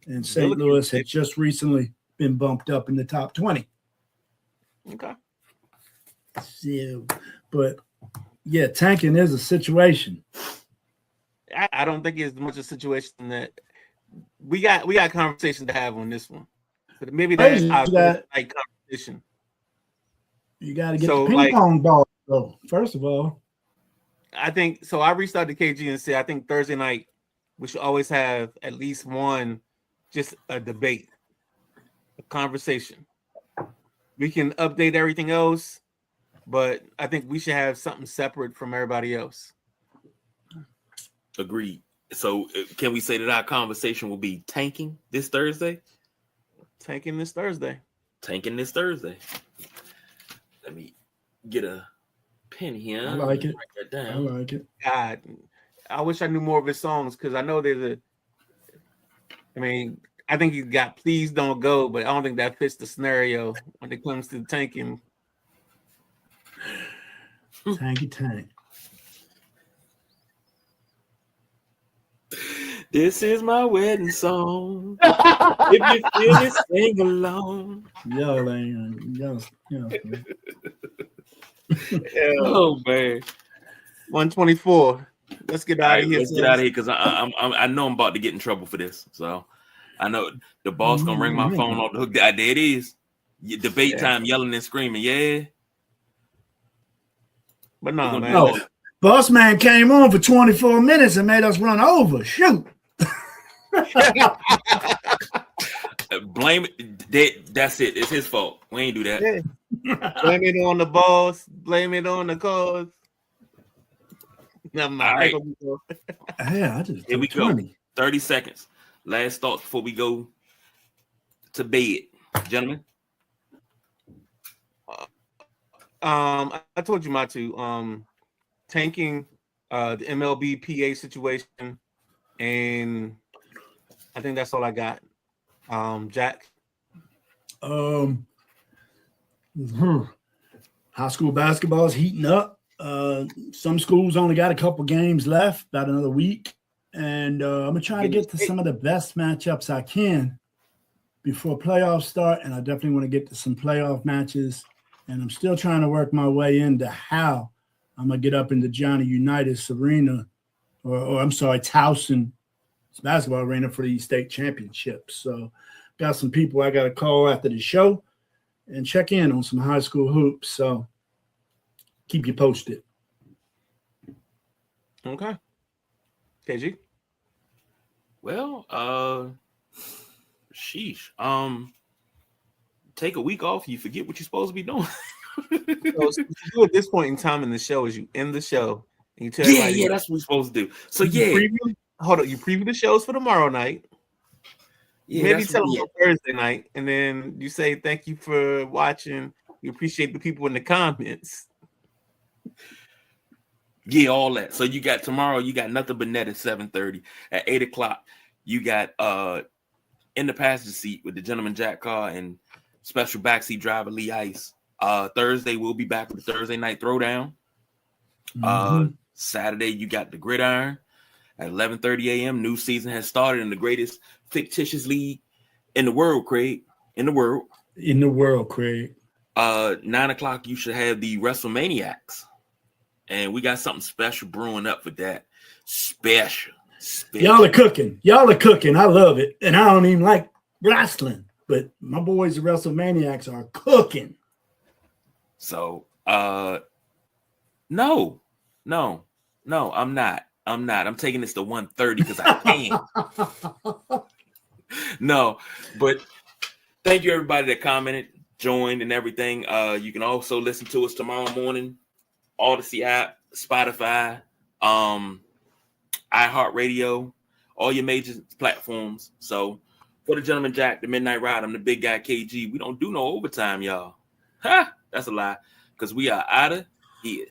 and St. Louis had just recently been bumped up in the top 20. Okay. So, but yeah, tanking is a situation. I don't think it's much a situation that we got conversations to have on this one. But maybe that's like competition. You got to get So, the ping like- pong ball. So first of all, I think so. I reached out to KG and said I think Thursday night we should always have at least one, just a debate, a conversation. We can update everything else, but I think we should have something separate from everybody else. Agreed. So can we say that our conversation will be tanking this Thursday? Tanking this Thursday. Tanking this Thursday. Let me get a pen here. I like it. Write that I down. like it. God, I wish I knew more of his songs because I know I think he's got "Please Don't Go," but I don't think that fits the scenario when it comes to tanking. Tanky tank. This is my wedding song. If you feel it, sing along. Y'all ain't, y'all. Oh man. 124. Let's get All out right, of here. let's get out of here because I know I'm about to get in trouble for this. So I know the boss gonna ring my phone off the hook. There it is. Debate time, yelling and screaming. Yeah. But no, man. Oh, Boss Man came on for 24 minutes and made us run over. Shoot. Blame it. That's it. It's his fault. We ain't do that. Yeah. Blame it on the boss. Blame it on the cause. Never mind. All right. Yeah, I just Here we took go. 20. 30 seconds. Last thoughts before we go to bed, gentlemen. I told you my two. Tanking the MLB PA situation, and I think that's all I got. Jack. High school basketball is heating up. Some schools only got a couple games left, about another week. And I'm gonna try to get to some of the best matchups I can before playoffs start. And I definitely want to get to some playoff matches. And I'm still trying to work my way into how I'm gonna get up into Johnny Unitas Arena, or I'm sorry, Towson basketball arena for the state championships. So got some people I got to call after the show and check in on some high school hoops. So keep you posted. Okay. KG. Well, sheesh. Take a week off, you forget what you're supposed to be doing. So you at this point in time in the show is you end the show and you tell Yeah, everybody, that's what we're supposed to do. So you yeah, preview the shows for tomorrow night. yeah, Maybe that's tell what- them on Thursday night, and then you say thank you for watching. We appreciate the people in the comments. Yeah, all that. So you got tomorrow, you got Nothing But Net at 7:30. At 8 o'clock, you got In the Passenger Seat with the Gentleman Jack Carr and special backseat driver Lee Ice. Thursday, we'll be back with the Thursday Night Throwdown. Saturday, you got the Gridiron at 11:30 a.m. New season has started in the greatest fictitious league in the world, Craig. In the world. In the world, Craig. 9 o'clock, you should have the WrestleManiacs. And we got something special brewing up for that. Special. Y'all are cooking. Y'all are cooking. I love it. And I don't even like wrestling, but my boys, the WrestleManiacs, are cooking. So, no, I'm not. I'm taking this to 1:30 because I can. No, but thank you everybody that commented, joined, and everything. You can also listen to us tomorrow morning, Odyssey app, Spotify, iHeartRadio, all your major platforms. So, for the Gentleman Jack, the Midnight Ride, I'm the big guy KG. We don't do no overtime, y'all. Ha! That's a lie, because we are out of here.